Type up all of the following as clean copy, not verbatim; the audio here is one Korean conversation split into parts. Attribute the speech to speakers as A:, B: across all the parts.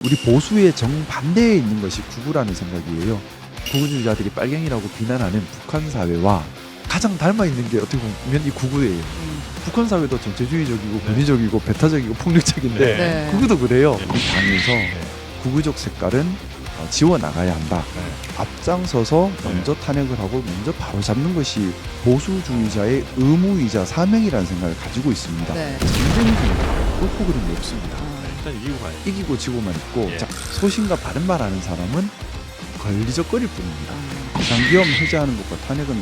A: 우리 보수의 정반대에 있는 것이 구구라는 생각이에요. 구구주의자들이 빨갱이라고 비난하는 북한 사회와 가장 닮아 있는 게 어떻게 보면 이 구구예요. 북한 사회도 전체주의적이고 권위적이고 배타적이고 폭력적인데
B: 네.
A: 구구도 그래요.
B: 네.
A: 우리 당에서 구구적 색깔은 지워 나가야 한다. 앞장서서 먼저 탄핵을 하고 먼저 바로잡는 것이 보수주의자의 의무이자 사명이라는 생각을 가지고 있습니다.
B: 네.
A: 전쟁 중에 옳고 그름이 없습니다.
B: 일단 이기고 가요.
A: 이기고 지고만 있고
B: 예.
A: 자, 소신과 바른 말 하는 사람은 걸리적거릴 뿐입니다. 비상계엄 해제하는 것과 탄핵은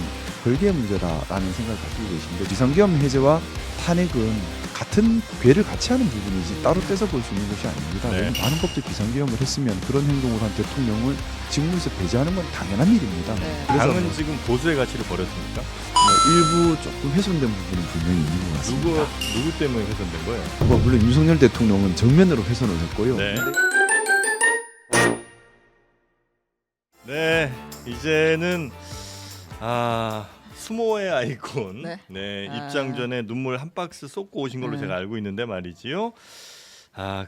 A: 별개의 문제다라는 생각을 가지고 계신데 비상계엄 해제와 탄핵은 같은 궤를 같이 하는 부분이지 따로 떼서 볼 수 있는 것이 아닙니다.
B: 네.
A: 많은 법들 비상계엄을 했으면 그런 행동을 한 대통령을 직무에서 배제하는 건 당연한 일입니다.
B: 네.
A: 그래서
B: 당은 지금 보수의 가치를 버렸습니까?
A: 일부 조금 훼손된 부분은 분명히 있는 것 같습니다.
B: 누구 때문에 훼손된 거예요?
A: 물론 윤석열 대통령은 정면으로 훼손을 했고요.
B: 네. 네, 이제는 수모의 아이콘
C: 네.
B: 입장 전에 눈물 한 박스 쏟고 오신 걸로
C: 네.
B: 제가 알고 있는데 말이지요.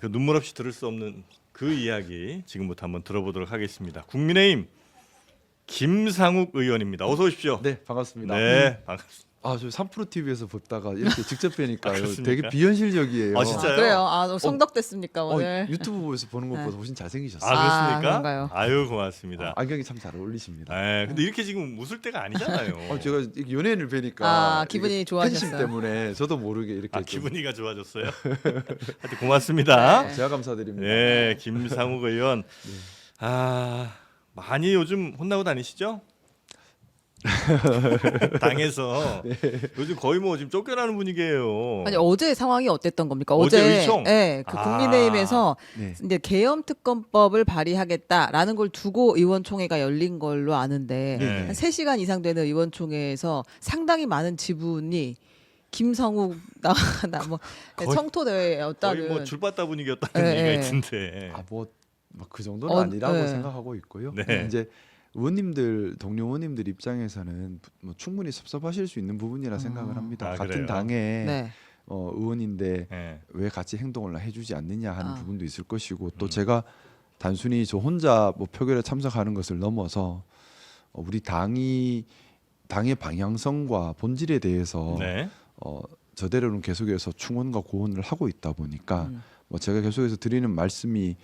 B: 그 눈물 없이 들을 수 없는 그 이야기 지금부터 한번 들어보도록 하겠습니다. 국민의힘 김상욱 의원입니다. 어서 오십시오.
A: 네, 반갑습니다.
B: 네, 반갑습니다.
A: 저 3프로 TV에서 보다가 이렇게 직접 뵈니까요.
B: 그렇습니까?
A: 되게 비현실적이에요.
B: 진짜요?
C: 그래요. 성덕됐습니까 오늘?
A: 유튜브 보면서 보는 것보다
C: 네.
A: 훨씬 잘생기셨어요.
B: 그렇습니까?
C: 그런가요?
B: 아유, 고맙습니다.
A: 안경이 참 잘 어울리십니다.
B: 근데 이렇게 지금 웃을 때가 아니잖아요.
A: 제가 이렇게 연예인을 뵈니까
C: 기분이
A: 이게
C: 좋아하셨어요.
A: 팬심 때문에 저도 모르게 이렇게 좀
B: 기분이가 좋아졌어요. 하여튼 고맙습니다.
C: 네.
A: 제가 감사드립니다.
B: 네, 김상욱 의원. 많이 요즘 혼나고 다니시죠? 당에서 요즘 거의 뭐 지금 쫓겨나는 분위기예요.
C: 아니 어제 상황이 어땠던 겁니까?
B: 어제 의총?
C: 네, 국민의힘에서
A: 네.
C: 이제 계엄 특검법을 발의하겠다라는 걸 두고 의원총회가 열린 걸로 아는데
B: 네.
C: 한 3시간 이상 되는 의원총회에서 상당히 많은 지분이 김성욱 뭐
B: 거의-
C: 청토대회였다는
B: 거의 뭐 줄바따 분위기였다는
C: 네,
B: 얘기가
C: 네.
B: 있던데.
A: 그 정도는 아니라고
C: 네.
A: 생각하고 있고요.
B: 네.
A: 이제 의원님들, 동료 의원님들 입장에서는 뭐 충분히 섭섭하실 수 있는 부분이라 생각을 합니다. 같은
B: 그래요?
A: 당의
C: 네.
A: 의원인데
B: 네.
A: 왜 같이 행동을 해주지 않느냐 하는
C: 아.
A: 부분도 있을 것이고 또 제가 단순히 저 혼자 뭐 표결에 참석하는 것을 넘어서 우리 당의 방향성과 본질에 대해서
B: 네.
A: 저대로는 계속해서 충원과 고언을 하고 있다 보니까 뭐 제가 계속해서 드리는 말씀이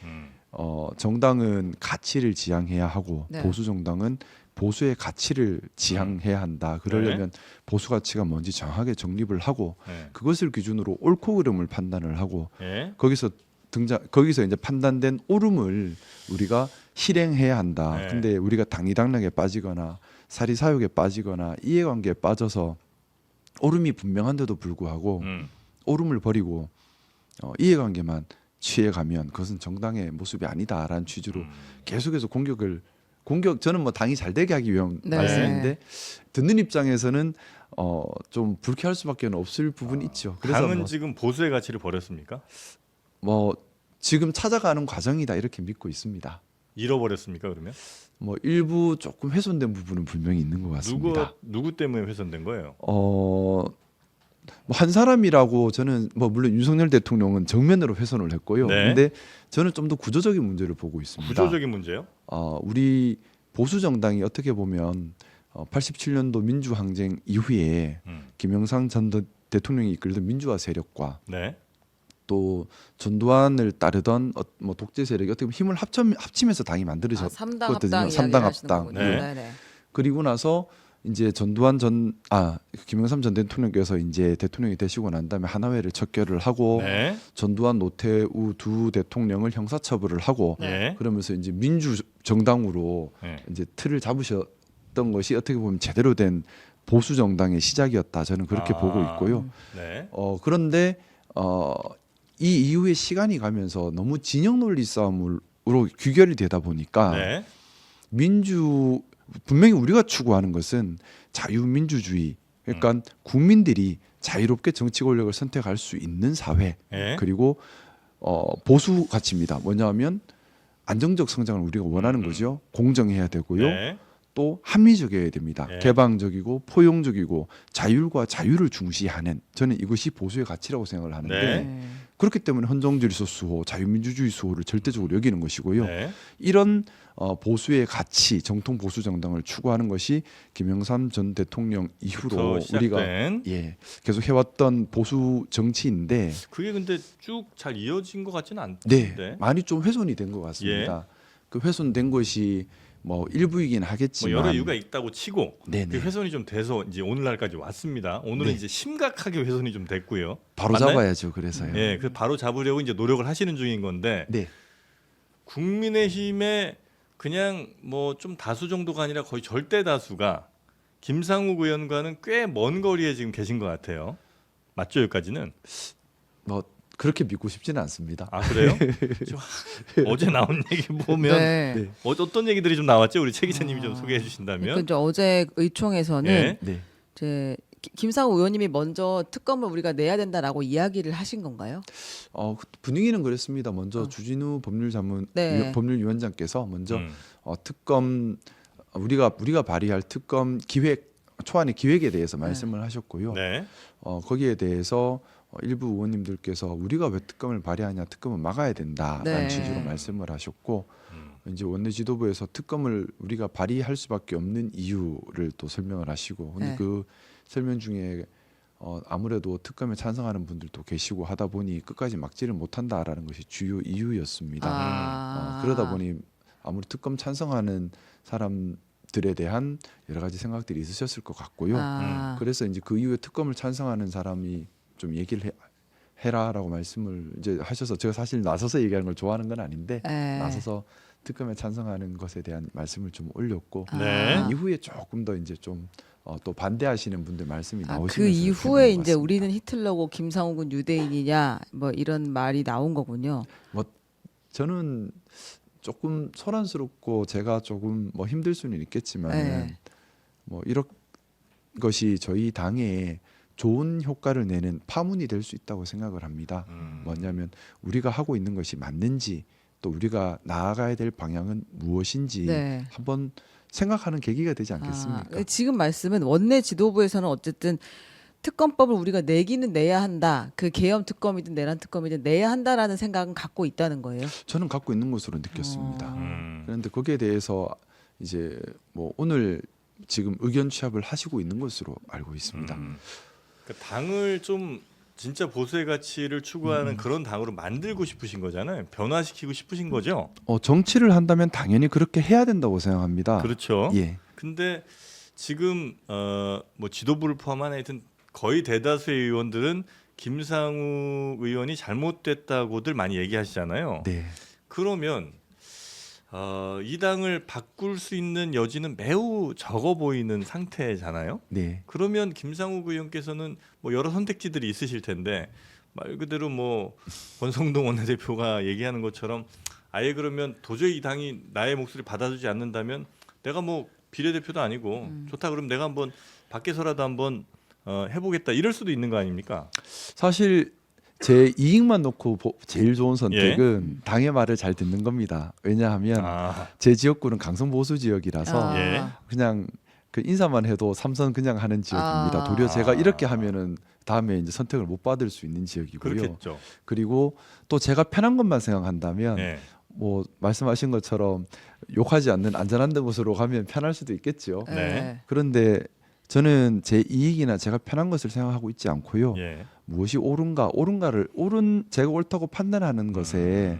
A: 정당은 가치를 지향해야 하고
C: 네.
A: 보수 정당은 보수의 가치를 지향해야 한다. 그러려면 보수 가치가 뭔지 정확하게 정립을 하고
B: 네.
A: 그것을 기준으로 옳고 그름을 판단을 하고
B: 네.
A: 거기서 이제 판단된 옳음을 우리가 실행해야 한다.
B: 네.
A: 근데 우리가 당리당락에 빠지거나 사리사욕에 빠지거나 이해관계에 빠져서 옳음이 분명한데도 불구하고 옳음을 버리고 이해관계만 취해가면 그것은 정당의 모습이 아니다라는 취지로 계속해서 저는 뭐 당이 잘 되게 하기 위한
C: 네.
A: 말씀인데 듣는 입장에서는 좀 불쾌할 수밖에 없을 부분이 있죠. 그래서
B: 당은 지금 보수의 가치를 버렸습니까?
A: 뭐 지금 찾아가는 과정이다 이렇게 믿고 있습니다.
B: 잃어버렸습니까? 그러면
A: 뭐 일부 조금 훼손된 부분은 분명히 있는 것 같습니다.
B: 누구 때문에 훼손된 거예요?
A: 뭐 한 사람이라고 저는 뭐 물론 윤석열 대통령은 정면으로 훼손을 했고요.
B: 네.
A: 근데 저는 좀 더 구조적인 문제를 보고 있습니다.
B: 구조적인 문제요?
A: 우리 보수 정당이 어떻게 보면 87년도 민주항쟁 이후에 김영삼 전 대통령이 이끌던 민주화 세력과
B: 네.
A: 또 전두환을 따르던 뭐 독재 세력이 어떻게 보면 힘을 합치면서 당이 만들어졌거든요.
C: 3당 합당
A: 삼당
C: 이야기하시는
A: 합당.
C: 거군요.
B: 네.
C: 네네.
A: 그리고 나서 이제 김영삼 전 대통령께서 이제 대통령이 되시고 난 다음에 하나회를 척결을 하고
B: 네.
A: 전두환 노태우 두 대통령을 형사처벌을 하고
B: 네.
A: 그러면서 이제 민주 정당으로
B: 네.
A: 이제 틀을 잡으셨던 것이 어떻게 보면 제대로 된 보수 정당의 시작이었다. 저는 그렇게 보고 있고요.
B: 네.
A: 그런데 이 이후에 시간이 가면서 너무 진영 논리 싸움으로 귀결이 되다 보니까
B: 네.
A: 분명히 우리가 추구하는 것은 자유민주주의, 그러니까 국민들이 자유롭게 정치 권력을 선택할 수 있는 사회,
B: 네.
A: 그리고 보수 가치입니다. 뭐냐하면 안정적 성장을 우리가 원하는 거죠. 공정해야 되고요.
B: 네.
A: 또 합리적이어야 됩니다.
B: 예.
A: 개방적이고 포용적이고 자율과 자유를 중시하는, 저는 이것이 보수의 가치라고 생각을 하는데
B: 네.
A: 그렇기 때문에 헌정질서 수호, 자유민주주의 수호를 절대적으로 여기는 것이고요.
B: 네.
A: 이런 보수의 가치, 정통 보수 정당을 추구하는 것이 김영삼 전 대통령 이후로 우리가
B: 시작된
A: 계속 해왔던 보수 정치인데,
B: 그게 근데 쭉 잘 이어진 것 같지는
A: 네,
B: 않던데.
A: 많이 좀 훼손이 된 것 같습니다. 그 훼손된 것이 뭐 일부이긴
B: 뭐
A: 하겠지만
B: 여러 이유가 있다고 치고
A: 네네.
B: 그 훼손이 좀 돼서 이제 오늘날까지 왔습니다. 오늘은
A: 네.
B: 이제 심각하게 훼손이 좀 됐고요.
A: 바로
B: 맞나요?
A: 잡아야죠. 그래서요.
B: 예, 그 바로 잡으려고 이제 노력을 하시는 중인 건데
A: 네.
B: 국민의힘에 그냥 뭐 좀 다수 정도가 아니라 거의 절대 다수가 김상욱 의원과는 꽤 먼 거리에 지금 계신 것 같아요. 맞죠, 여기까지는?
A: 뭐 그렇게 믿고 싶지는 않습니다.
B: 아 그래요? 지금 어제 나온 얘기 보면
C: 네.
A: 네.
B: 어떤 얘기들이 좀 나왔죠? 우리 최 기자님이 좀 소개해
C: 그러니까
B: 주신다면.
C: 이제 어제 의총에서는
B: 예.
A: 네.
C: 이제 김상우 의원님이 먼저 특검을 우리가 내야 된다라고 이야기를 하신 건가요?
A: 분위기는 그랬습니다. 먼저
C: 어.
A: 주진우
C: 네.
A: 법률위원장께서 먼저
B: 음.
A: 특검 우리가 발의할 특검 기획 초안의 기획에 대해서 말씀을 하셨고요.
B: 네.
A: 거기에 대해서 일부 의원님들께서 우리가 왜 특검을 발의하냐, 특검은 막아야 된다라는
C: 네.
A: 취지로 말씀을 하셨고,
B: 음.
A: 이제 원내 지도부에서 특검을 우리가 발의할 수밖에 없는 이유를 또 설명을 하시고, 근데
C: 네.
A: 그 설명 중에 아무래도 특검에 찬성하는 분들도 계시고 하다 보니 끝까지 막지를 못한다라는 것이 주요 이유였습니다. 그러다 보니 아무리 특검 찬성하는 사람들에 대한 여러 가지 생각들이 있으셨을 것 같고요. 그래서 이제 그 이후에 특검을 찬성하는 사람이 좀 얘기를 해라라고 말씀을 이제 하셔서, 제가 사실 나서서 얘기하는 걸 좋아하는 건 아닌데
C: 네.
A: 나서서 특검에 찬성하는 것에 대한 말씀을 좀 올렸고,
B: 네.
A: 이후에 조금 더 이제 좀 또 반대하시는 분들 말씀이 나오시면서
C: 그 이후에
A: 되는 것
C: 이제
A: 같습니다.
C: 우리는 히틀러고 김상욱은 유대인이냐 뭐 이런 말이 나온 거군요.
A: 저는 조금 소란스럽고 제가 조금 뭐 힘들 수는 있겠지만
C: 네.
A: 뭐 이런 것이 저희 당에 좋은 효과를 내는 파문이 될 수 있다고 생각을 합니다. 뭐냐면 우리가 하고 있는 것이 맞는지, 또 우리가 나아가야 될 방향은 무엇인지
C: 네.
A: 한번 생각하는 계기가 되지 않겠습니까?
C: 지금 말씀은 원내 지도부에서는 어쨌든 특검법을 우리가 내기는 내야 한다. 그 계엄 특검이든 내란 특검이든 내야 한다라는 생각은 갖고 있다는 거예요.
A: 저는 갖고 있는 것으로 느꼈습니다.
B: 음.
A: 그런데 거기에 대해서 이제 뭐 오늘 지금 의견 취합을 하시고 있는 것으로 알고 있습니다.
B: 그 당을 좀 진짜 보수의 가치를 추구하는 그런 당으로 만들고 싶으신 거잖아요. 변화시키고 싶으신 거죠.
A: 정치를 한다면 당연히 그렇게 해야 된다고 생각합니다.
B: 그렇죠.
A: 예.
B: 근데 지금 뭐 지도부를 포함한 하여튼 거의 대다수의 의원들은 김상욱 의원이 잘못됐다고들 많이 얘기하시잖아요.
A: 네.
B: 그러면 이 당을 바꿀 수 있는 여지는 매우 적어 보이는 상태잖아요.
A: 네.
B: 그러면 김상욱 의원께서는 뭐 여러 선택지들이 있으실 텐데 말 그대로 뭐 권성동 원내대표가 얘기하는 것처럼 아예 그러면 도저히 이 당이 나의 목소리 받아주지 않는다면 내가 뭐 비례대표도 아니고 좋다 그러면 내가 한번 밖에서라도 한번 해보겠다 이럴 수도 있는 거 아닙니까?
A: 사실 제 이익만 놓고 제일 좋은 선택은 당의 말을 잘 듣는 겁니다. 왜냐하면 제 지역구는 강성 보수 지역이라서
B: 예.
A: 그냥 그 인사만 해도 삼선 그냥 하는 지역입니다. 도리어 제가 이렇게 하면은 다음에 이제 선택을 못 받을 수 있는 지역이고요.
B: 그렇겠죠.
A: 그리고 또 제가 편한 것만 생각한다면
B: 예.
A: 뭐 말씀하신 것처럼 욕하지 않는 안전한 곳으로 가면 편할 수도 있겠죠.
B: 네.
A: 그런데 저는 제 이익이나 제가 편한 것을 생각하고 있지 않고요.
B: 예.
A: 무엇이 옳은가를 제가 옳다고 판단하는 것에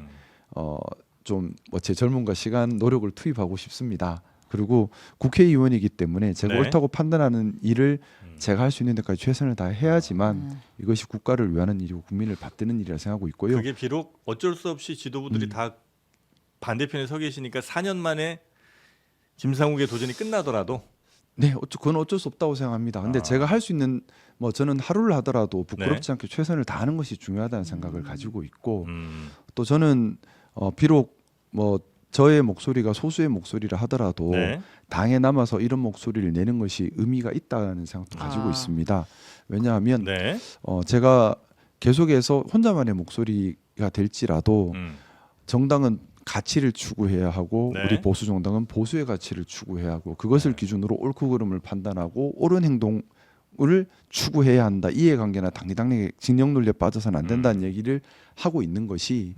A: 좀 뭐 제 젊음과 시간, 노력을 투입하고 싶습니다. 그리고 국회의원이기 때문에 제가
B: 네.
A: 옳다고 판단하는 일을 제가 할 수 있는 데까지 최선을 다해야지만 이것이 국가를 위하는 일이고 국민을 받드는 일이라 생각하고 있고요.
B: 그게 비록 어쩔 수 없이 지도부들이 다 반대편에 서 계시니까 4년 만에 김상욱의 도전이 끝나더라도
A: 네, 그건 어쩔 수 없다고 생각합니다. 근데 제가 할 수 있는 뭐 저는 하루를 하더라도 부끄럽지 않게 최선을 다하는 것이 중요하다는 생각을 가지고 있고, 또 저는 비록 뭐 저의 목소리가 소수의 목소리라 하더라도
B: 네.
A: 당에 남아서 이런 목소리를 내는 것이 의미가 있다는 생각도 가지고 있습니다. 왜냐하면
B: 네.
A: 제가 계속해서 혼자만의 목소리가 될지라도 정당은 가치를 추구해야 하고
B: 네.
A: 우리 보수 정당은 보수의 가치를 추구해야 하고 그것을
B: 네.
A: 기준으로 옳고 그름을 판단하고 옳은 행동을 추구해야 한다. 이해관계나 당리당략의 진영 논리에 빠져서는 안 된다는 얘기를 하고 있는 것이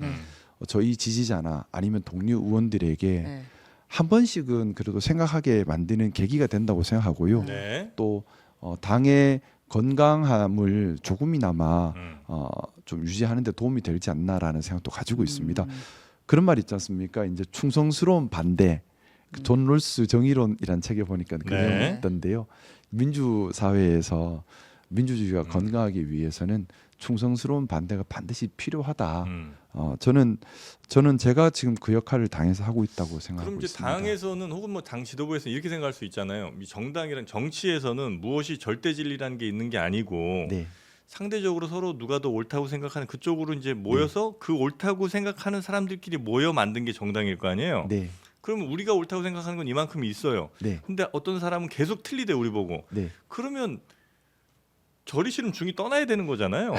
A: 저희 지지자나 아니면 동료 의원들에게
C: 네.
A: 한 번씩은 그래도 생각하게 만드는 계기가 된다고 생각하고요.
B: 네.
A: 또 당의 건강함을 조금이나마
B: 음.
A: 좀 유지하는 데 도움이 되지 않나라는 생각도 가지고 있습니다. 그런 말 있지 않습니까? 이제 충성스러운 반대. 존 롤스 정의론이란 책에 보니까 그
B: 네.
A: 내용이 있던데요. 민주 사회에서 민주주의가 건강하기 위해서는 충성스러운 반대가 반드시 필요하다. 저는 제가 지금 그 역할을 당에서 하고 있다고 생각하고
B: 그럼 이제
A: 있습니다.
B: 당에서는 혹은 뭐 당 지도부에서 이렇게 생각할 수 있잖아요. 이 정당이란 정치에서는 무엇이 절대 진리라는 게 있는 게 아니고
A: 네.
B: 상대적으로 서로 누가 더 옳다고 생각하는 그쪽으로 이제 모여서 그 옳다고 생각하는 사람들끼리 모여 만든 게 정당일 거 아니에요.
A: 네.
B: 그러면 우리가 옳다고 생각하는 건 이만큼 있어요.
A: 네.
B: 근데 어떤 사람은 계속 틀리대 우리 보고.
A: 네.
B: 그러면 저리 싫으면 중이 떠나야 되는 거잖아요.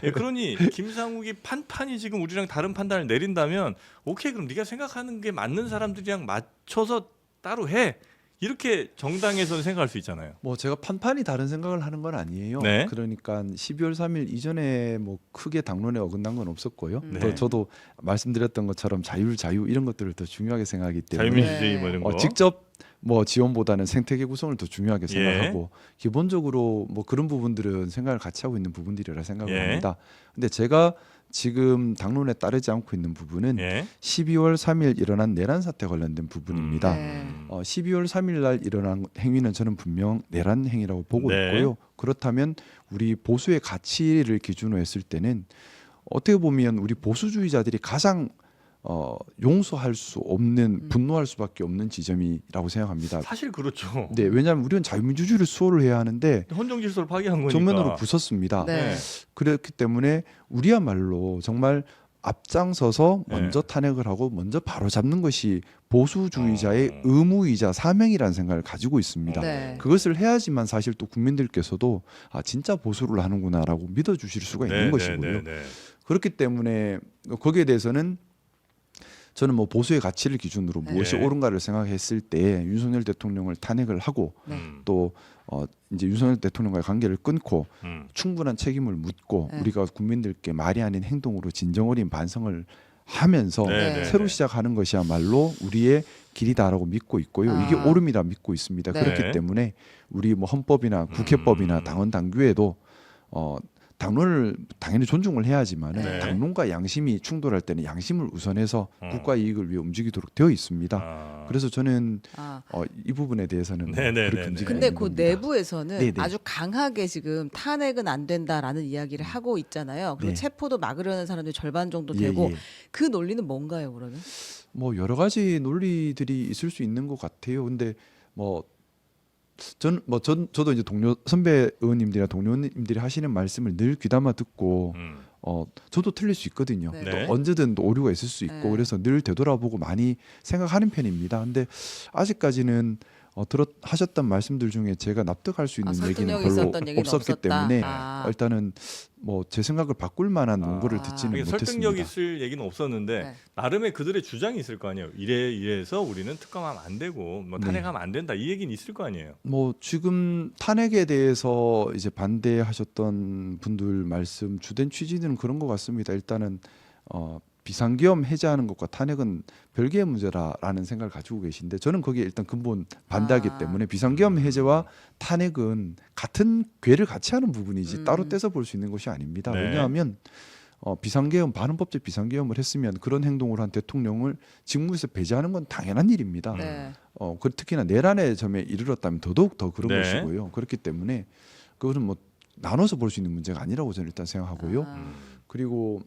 B: 예, 그러니 김상욱이 판판이 지금 우리랑 다른 판단을 내린다면 오케이 그럼 네가 생각하는 게 맞는 사람들이랑 맞춰서 따로 해. 이렇게 정당에서는 생각할 수 있잖아요.
A: 뭐 제가 판판이 다른 생각을 하는 건 아니에요.
B: 네.
A: 그러니까 12월 3일 이전에 뭐 크게 당론에 어긋난 건 없었고요.
B: 네.
A: 또 저도 말씀드렸던 것처럼 자유 이런 것들을 더 중요하게 생각하기 때문에
B: 자유민주주의 뭐 이런 거.
A: 직접 뭐 지원보다는 생태계 구성을 더 중요하게
B: 예.
A: 생각하고 기본적으로 뭐 그런 부분들은 생각을 같이 하고 있는 부분들이라 생각을
B: 예.
A: 합니다. 근데 제가 지금 당론에 따르지 않고 있는 부분은
B: 예.
A: 12월 3일 일어난 내란 사태 관련된 부분입니다.
C: 네.
A: 12월 3일 날 일어난 행위는 저는 분명 내란 행위라고 보고
B: 네.
A: 있고요. 그렇다면 우리 보수의 가치를 기준으로 했을 때는 어떻게 보면 우리 보수주의자들이 가장 용서할 수 없는 분노할 수밖에 없는 지점이라고 생각합니다.
B: 사실 그렇죠.
A: 네, 왜냐하면 우리는 자유민주주의를 수호를 해야 하는데
B: 헌정 질서를 파괴한 거니까.
A: 정면으로 부쉈습니다.
C: 네.
A: 그렇기 때문에 우리야말로 정말 앞장서서
B: 네.
A: 먼저 탄핵을 하고 먼저 바로잡는 것이 보수주의자의
B: 어.
A: 의무이자 사명이라는 생각을 가지고 있습니다.
C: 네.
A: 그것을 해야지만 사실 또 국민들께서도 진짜 보수를 하는구나라고 믿어주실 수가 있는 것이고요.
B: 네.
A: 그렇기 때문에 거기에 대해서는 저는 뭐 보수의 가치를 기준으로 무엇이
B: 네.
A: 옳은가를 생각했을 때 윤석열 대통령을 탄핵을 하고
C: 네.
A: 또 이제 윤석열 대통령과의 관계를 끊고
B: 음.
A: 충분한 책임을 묻고
C: 네.
A: 우리가 국민들께 말이 아닌 행동으로 진정 어린 반성을 하면서
B: 네.
A: 새로 시작하는 것이야말로 우리의 길이다라고 믿고 있고요.
C: 아.
A: 이게 옳음이라 믿고 있습니다.
C: 네.
A: 그렇기 때문에 우리 뭐 헌법이나 국회법이나 당헌 당규에도 당론을 당연히 존중을 해야지만
C: 네.
A: 당론과 양심이 충돌할 때는 양심을 우선해서 국가 이익을 위해 움직이도록 되어 있습니다. 그래서 저는 이 부분에 대해서는
B: 네네네네.
A: 그렇게 움직이는
C: 근데 그
A: 겁니다.
C: 내부에서는
A: 네네.
C: 아주 강하게 지금 탄핵은 안 된다라는 이야기를 하고 있잖아요. 그리고
A: 네.
C: 체포도 막으려는 사람들이 절반 정도
A: 예,
C: 되고
A: 예.
C: 그 논리는 뭔가요, 그러면?
A: 뭐 여러 가지 논리들이 있을 수 있는 것 같아요. 근데 저도 이제 동료 선배 의원님들이나 동료 의원님들이 하시는 말씀을 늘 귀담아 듣고 저도 틀릴 수 있거든요.
C: 네.
A: 또
B: 네.
A: 언제든 또 오류가 있을 수 있고
C: 네.
A: 그래서 늘 되돌아보고 많이 생각하는 편입니다. 근데 아직까지는 하셨던 말씀들 중에 제가 납득할 수 있는 얘기는
C: 설득력이
A: 별로
C: 있었던 얘기는
A: 없었기
C: 없었다.
A: 때문에
C: 아.
A: 일단은 뭐 제 생각을 바꿀 만한 논거를 듣지는
B: 그러니까
A: 못했습니다.
B: 설득력 있을 얘기는 없었는데
C: 네.
B: 나름의 그들의 주장이 있을 거 아니에요. 이래서 우리는 특검하면 안 되고 뭐 탄핵하면 안 된다 이 얘기는 있을 거 아니에요.
A: 뭐 지금 탄핵에 대해서 이제 반대하셨던 분들 말씀 주된 취지는 그런 것 같습니다. 일단은 비상계엄 해제하는 것과 탄핵은 별개의 문제라는 생각을 가지고 계신데 저는 거기에 일단 근본 반대하기 때문에 비상계엄 해제와 탄핵은 같은 궤를 같이 하는 부분이지 따로 떼서 볼 수 있는 것이 아닙니다.
B: 네.
A: 왜냐하면 비상계엄 반헌법제 비상계엄을 했으면 그런 행동을 한 대통령을 직무에서 배제하는 건 당연한 일입니다.
C: 네.
A: 특히나 내란의 점에 이르렀다면 더더욱 더 그런
B: 네.
A: 것이고요. 그렇기 때문에 그것은 뭐 나눠서 볼 수 있는 문제가 아니라고 저는 일단 생각하고요. 그리고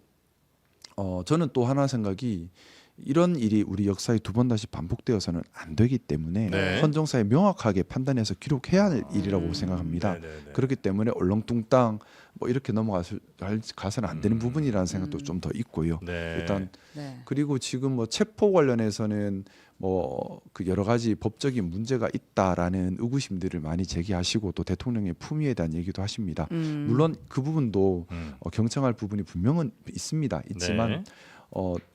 A: 저는 또 하나 생각이 이런 일이 우리 역사에 두 번 다시 반복되어서는 안 되기 때문에
B: 네.
A: 헌정사에 명확하게 판단해서 기록해야 할 일이라고 생각합니다.
B: 네네네.
A: 그렇기 때문에 얼렁뚱땅 뭐 이렇게 가서는 안 되는 부분이라는 생각도 좀 더 있고요.
B: 네.
A: 일단
C: 네.
A: 그리고 지금 뭐 체포 관련해서는 뭐 그 여러 가지 법적인 문제가 있다라는 의구심들을 많이 제기하시고 또 대통령의 품위에 대한 얘기도 하십니다. 물론 그 부분도 경청할 부분이 분명은 있습니다. 있지만
B: 네.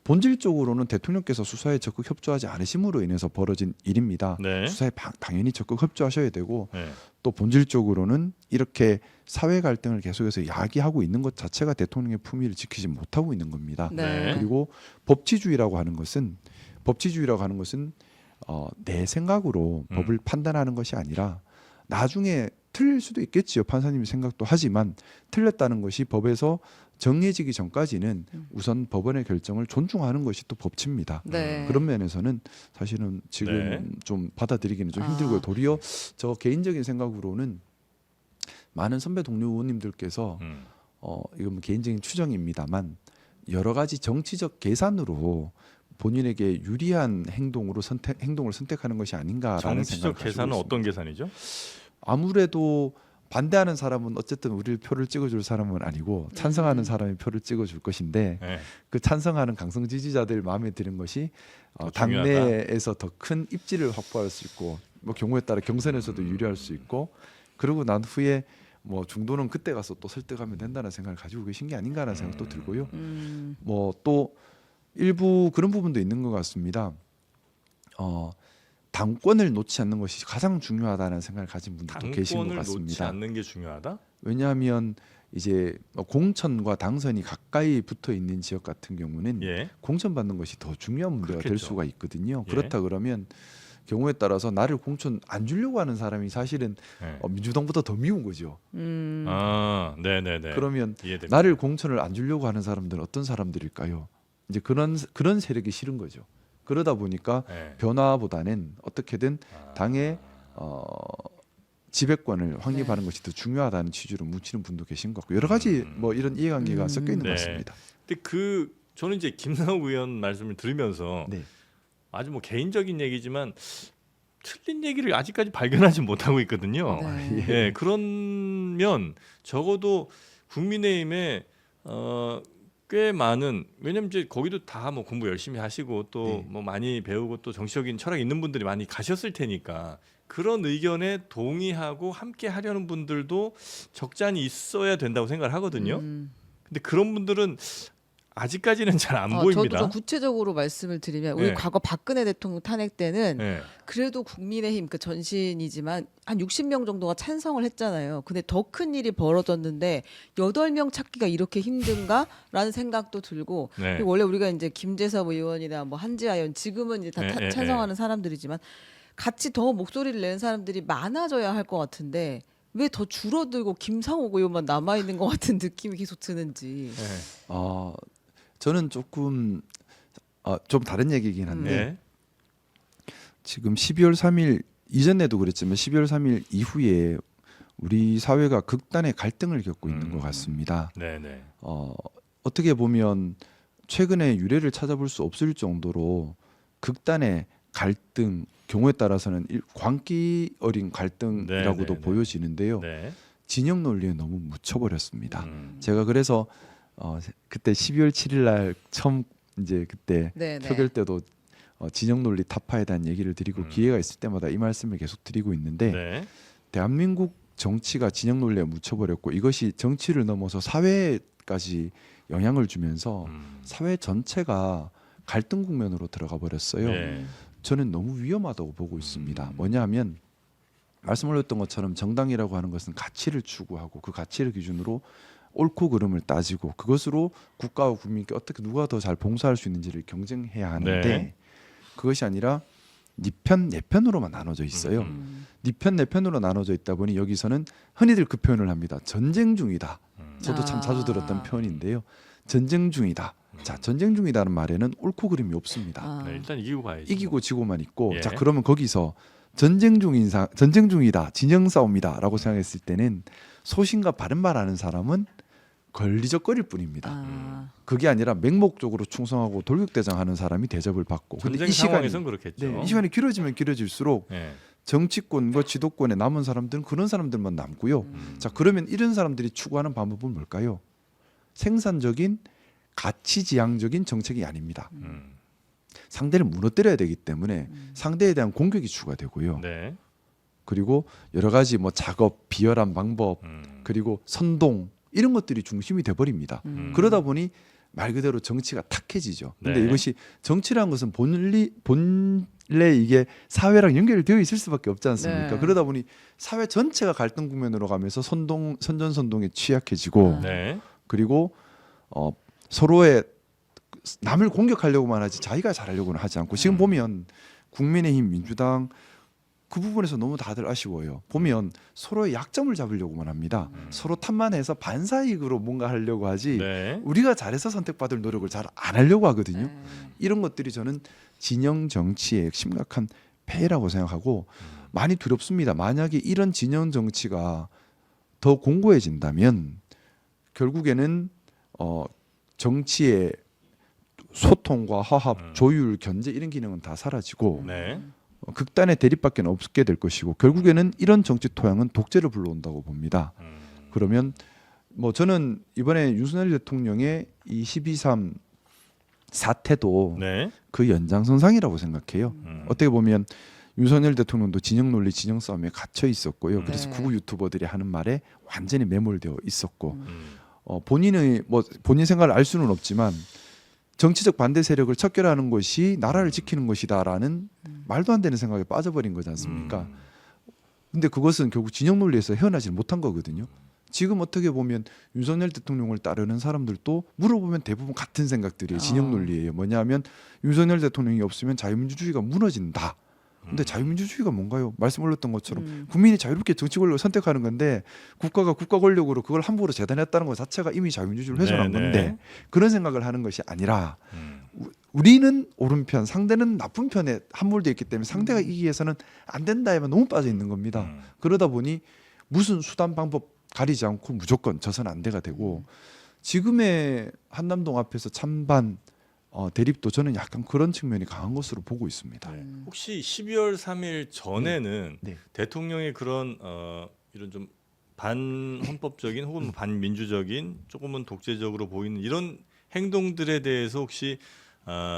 A: 본질적으로는 대통령께서 수사에 적극 협조하지 않으심으로 인해서 벌어진 일입니다.
B: 네.
A: 수사에 당연히 적극 협조하셔야 되고
B: 네.
A: 또 본질적으로는 이렇게 사회 갈등을 계속해서 야기하고 있는 것 자체가 대통령의 품위를 지키지 못하고 있는 겁니다.
B: 네.
A: 그리고 법치주의라고 하는 것은 내 생각으로 법을 판단하는 것이 아니라 나중에 틀릴 수도 있겠지요. 판사님이 생각도 하지만 틀렸다는 것이 법에서 정해지기 전까지는 우선 법원의 결정을 존중하는 것이 또 법치입니다.
C: 네.
A: 그런 면에서는 사실은 지금
B: 네.
A: 좀 받아들이기는 좀 힘들고요. 도리어 저 개인적인 생각으로는 많은 선배 동료 의원님들께서 이건 뭐 개인적인 추정입니다만 여러 가지 정치적 계산으로 본인에게 유리한 행동을 선택하는 것이 아닌가라는 생각을
B: 정치적
A: 가지고
B: 계산은
A: 있습니다.
B: 어떤 계산이죠?
A: 아무래도 반대하는 사람은 어쨌든 우리를 표를 찍어줄 사람은 아니고 찬성하는 사람이 표를 찍어줄 것인데
B: 네.
A: 그 찬성하는 강성 지지자들 마음에 드는 것이
B: 더 중요하다.
A: 당내에서 더 큰 입지를 확보할 수 있고 뭐 경우에 따라 경선에서도 유리할 수 있고 그러고 난 후에 뭐 중도는 그때 가서 또 설득하면 된다는 생각을 가지고 계신 게 아닌가라는 생각도 들고요. 뭐 또 일부 그런 부분도 있는 것 같습니다. 당권을 놓지 않는 것이 가장 중요하다는 생각을 가진 분들도 계신 것
B: 당권을 놓지
A: 같습니다.
B: 않는 게 중요하다?
A: 왜냐하면 이제 공천과 당선이 가까이 붙어 있는 지역 같은 경우는
B: 예.
A: 공천 받는 것이 더 중요한 문제가 될
B: 그렇겠죠.
A: 수가 있거든요.
B: 예.
A: 그렇다 그러면 경우에 따라서 나를 공천 안 주려고 하는 사람이 사실은
B: 네.
A: 민주당보다 더 미운 거죠.
B: 아, 네네네.
A: 그러면
B: 이해됩니다.
A: 나를 공천을 안 주려고 하는 사람들은 어떤 사람들일까요? 이제 그런 세력이 싫은 거죠. 그러다 보니까
B: 네.
A: 변화보다는 어떻게든 당의 지배권을 확립하는 것이 더 중요하다는 취지로 묻히는 분도 계신 것 같고 여러 가지 뭐 이런 이해관계가 섞여 있는
B: 네.
A: 것 같습니다.
B: 근데 저는 이제 김상욱 의원 말씀을 들으면서
A: 네.
B: 아주 뭐 개인적인 얘기지만 틀린 얘기를 아직까지 발견하지 못하고 있거든요.
C: 네.
B: 예, 그러면 적어도 국민의힘에 꽤 많은 왜냐면 이제 거기도 다 뭐 공부 열심히 하시고 또 뭐 많이 배우고 또 정치적인 철학이 있는 분들이 많이 가셨을 테니까 그런 의견에 동의하고 함께 하려는 분들도 적잖이 있어야 된다고 생각을 하거든요. 근데 그런 분들은 아직까지는 잘 안
C: 저도
B: 보입니다.
C: 좀 구체적으로 말씀을 드리면 우리
B: 네.
C: 과거 박근혜 대통령 탄핵 때는
B: 네.
C: 그래도 국민의힘 그 전신이지만 한 60명 정도가 찬성을 했잖아요. 근데 더 큰 일이 벌어졌는데 8명 찾기가 이렇게 힘든가라는 생각도 들고
B: 네.
C: 그리고 원래 우리가 이제 김재섭 의원이나 뭐 한지아 의원 지금은 이제 다
B: 네,
C: 찬성하는 사람들이지만 같이 더 목소리를 내는 사람들이 많아져야 할 것 같은데 왜 더 줄어들고 김상욱 의원만 남아 있는 것 같은 느낌이 계속 드는지.
B: 네.
A: 저는 조금 좀 다른 얘기긴 한데
B: 네.
A: 지금 12월 3일 이전에도 그랬지만 12월 3일 이후에 우리 사회가 극단의 갈등을 겪고 있는 것 같습니다.
B: 네, 네.
A: 어떻게 보면 최근에 유례를 찾아볼 수 없을 정도로 극단의 갈등 경우에 따라서는 광기 어린 갈등이라고도
B: 네, 네, 네.
A: 보여지는데요.
B: 네.
A: 진영 논리에 너무 묻혀버렸습니다.
B: 음.
A: 제가 그래서 그때 12월 7일 날 처음 이제 그때
C: 네, 네.
A: 표결 때도 진영 논리 타파에 대한 얘기를 드리고 기회가 있을 때마다 이 말씀을 계속 드리고 있는데
B: 네.
A: 대한민국 정치가 진영 논리에 묻혀버렸고 이것이 정치를 넘어서 사회까지 영향을 주면서 사회 전체가 갈등 국면으로 들어가 버렸어요.
B: 네.
A: 저는 너무 위험하다고 보고 있습니다. 뭐냐 하면 말씀 올렸던 것처럼 정당이라고 하는 것은 가치를 추구하고 그 가치를 기준으로 옳고 그름을 따지고 그것으로 국가와 국민께 어떻게 누가 더 잘 봉사할 수 있는지를 경쟁해야 하는데
B: 네.
A: 그것이 아니라 네 편, 내 편으로만 나눠져 있어요. 네 편, 내 편으로 나눠져 있다 보니 여기서는 흔히들 그 표현을 합니다. 전쟁 중이다. 저도 참 자주 들었던 표현인데요. 전쟁 중이다. 자, 전쟁 중이다는 말에는 옳고 그름이 없습니다.
B: 네, 일단 이기고 가야죠.
A: 이기고 지고만 있고
B: 예.
A: 자 그러면 거기서 전쟁 중이다 진영 싸움이다라고 생각했을 때는 소신과 바른 말하는 사람은 걸리적거릴 뿐입니다. 그게 아니라 맹목적으로 충성하고 돌격대장하는 사람이 대접을 받고 근데
B: 전쟁 상황에서는 그렇겠죠.
A: 네, 이 시간이 길어지면 길어질수록
B: 네.
A: 정치권과 지도권에 남은 사람들은 그런 사람들만 남고요. 자 그러면 이런 사람들이 추구하는 방법은 뭘까요? 생산적인 가치지향적인 정책이 아닙니다. 상대를 무너뜨려야 되기 때문에 상대에 대한 공격이 추가되고요.
B: 네.
A: 그리고 여러 가지 뭐 작업, 비열한 방법, 그리고 선동 이런 것들이 중심이 돼 버립니다. 그러다 보니 말 그대로 정치가 탁해지죠. 근데
B: 네.
A: 이것이 정치라는 것은 본래 이게 사회랑 연결이 되어 있을 수밖에 없지 않습니까?
C: 네.
A: 그러다 보니 사회 전체가 갈등 국면으로 가면서 선전선동에 취약해지고
B: 네.
A: 그리고 서로의 남을 공격하려고만 하지 자기가 잘하려고는 하지 않고 지금 보면 국민의힘, 민주당 그 부분에서 너무 다들 아쉬워요. 보면 서로의 약점을 잡으려고만 합니다. 서로 탓만해서 반사이익으로 뭔가 하려고 하지
B: 네.
A: 우리가 잘해서 선택받을 노력을 잘 안 하려고 하거든요. 이런 것들이 저는 진영 정치의 심각한 폐해라고 생각하고 많이 두렵습니다. 만약에 이런 진영 정치가 더 공고해진다면 결국에는 정치의 소통과 화합, 조율, 견제 이런 기능은 다 사라지고
B: 네.
A: 극단의 대립밖에 없게 될 것이고 결국에는 이런 정치 토양은 독재를 불러온다고 봅니다. 그러면 뭐 저는 이번에 윤석열 대통령의 이 12.3 사태도
B: 네.
A: 그 연장선상이라고 생각해요. 어떻게 보면 윤석열 대통령도 진영 논리, 진영 싸움에 갇혀 있었고요. 그래서
C: 네.
A: 극우 유튜버들이 하는 말에 완전히 매몰되어 있었고 본인의 뭐 본인 생각을 알 수는 없지만 정치적 반대 세력을 척결하는 것이 나라를 지키는 것이다라는 말도 안 되는 생각에 빠져버린 거지 않습니까? 근데 그것은 결국 진영 논리에서 헤어나지 못한 거거든요. 지금 어떻게 보면 윤석열 대통령을 따르는 사람들도 물어보면 대부분 같은 생각들이에요. 진영 논리예요. 뭐냐면 윤석열 대통령이 없으면 자유민주주의가 무너진다. 근데 자유민주주의가 뭔가요? 말씀 올렸던 것처럼 국민이 자유롭게 정치 권력을 선택하는 건데 국가가 국가 권력으로 그걸 함부로 재단했다는 것 자체가 이미 자유민주주의를 훼손한
B: 네,
A: 건데
B: 네.
A: 그런 생각을 하는 것이 아니라 우리는 오른편, 상대는 나쁜 편에 함몰되어 있기 때문에 상대가 이기기 위해서는 안 된다에만 너무 빠져 있는 겁니다. 그러다 보니 무슨 수단 방법 가리지 않고 무조건 저선 안 돼가 되고 지금의 한남동 앞에서 찬반 대립도 저는 약간 그런 측면이 강한 것으로 보고 있습니다.
B: 혹시 12월 3일 전에는
A: 네.
B: 대통령의 그런 이런 좀 반헌법적인 혹은 뭐 반민주적인 조금은 독재적으로 보이는 이런 행동들에 대해서 혹시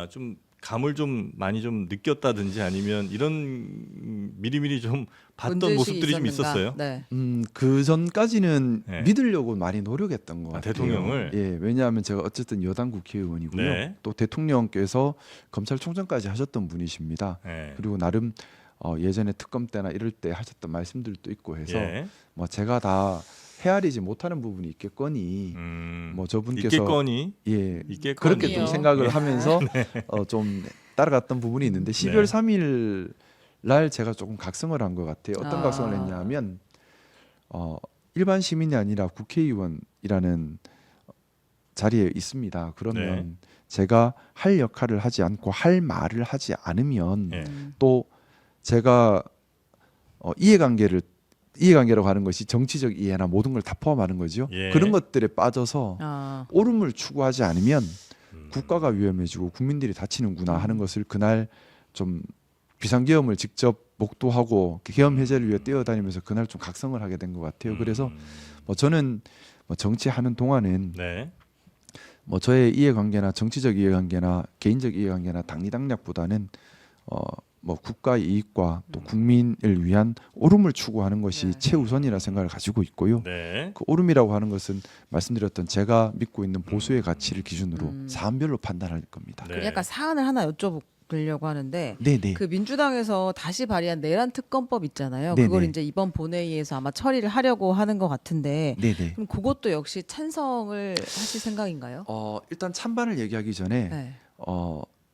B: 좀 감을 좀 많이 좀 느꼈다든지 아니면 이런 미리미리 좀 봤던
C: 문제의식이
B: 모습들이 좀
C: 있었는가?
B: 있었어요.
C: 네.
A: 그 전까지는
B: 네.
A: 믿으려고 많이 노력했던 것 같아요.
B: 대통령을?
A: 예, 왜냐하면 제가 어쨌든 여당 국회의원이고요.
B: 네.
A: 또 대통령께서 검찰총장까지 하셨던 분이십니다.
B: 네.
A: 그리고 나름 예전에 특검 때나 이럴 때 하셨던 말씀들도 있고 해서
B: 예.
A: 뭐 제가 다 헤아리지 못하는 부분이 있겠거니 뭐 저분께서
B: 있겠거니
A: 예
B: 있겠거니요.
A: 그렇게 좀 생각을
B: 예.
A: 하면서 좀 따라갔던 부분이 있는데 12월
B: 네.
A: 3일 날 제가 조금 각성을 한 것 같아요. 어떤
C: 아.
A: 각성을 했냐면 일반 시민이 아니라 국회의원이라는 자리에 있습니다. 그러면 제가 할 역할을 하지 않고 할 말을 하지 않으면
B: 예.
A: 또 제가 이해관계라고 하는 것이 정치적 이해나 모든 걸 다 포함하는 거죠.
B: 예.
A: 그런 것들에 빠져서
C: 아.
A: 옳음을 추구하지 않으면 국가가 위험해지고 국민들이 다치는구나 하는 것을 그날 좀 비상계엄을 직접 목도하고 계엄 해제를 위해 뛰어다니면서 그날 좀 각성을 하게 된 것 같아요. 그래서 뭐 저는 뭐 정치하는 동안은
B: 네.
A: 뭐 저의 이해관계나 정치적 이해관계나 개인적 이해관계나 당리당략보다는 뭐 국가 이익과 또 국민을 위한 옳음을 추구하는 것이
C: 네.
A: 최우선이라 생각을 가지고 있고요.
B: 네.
A: 그 옳음이라고 하는 것은 말씀드렸던 제가 믿고 있는 보수의 가치를 기준으로 사안별로 판단할 겁니다.
B: 네.
C: 약간 사안을 하나 여쭤보려고 하는데
A: 네네.
C: 그 민주당에서 다시 발의한 내란 특검법 있잖아요.
A: 네네.
C: 그걸 이제 이번 본회의에서 아마 처리를 하려고 하는 것 같은데
A: 네네.
C: 그럼 그것도 역시 찬성을 하실 생각인가요?
A: 일단 찬반을 얘기하기 전에
C: 네.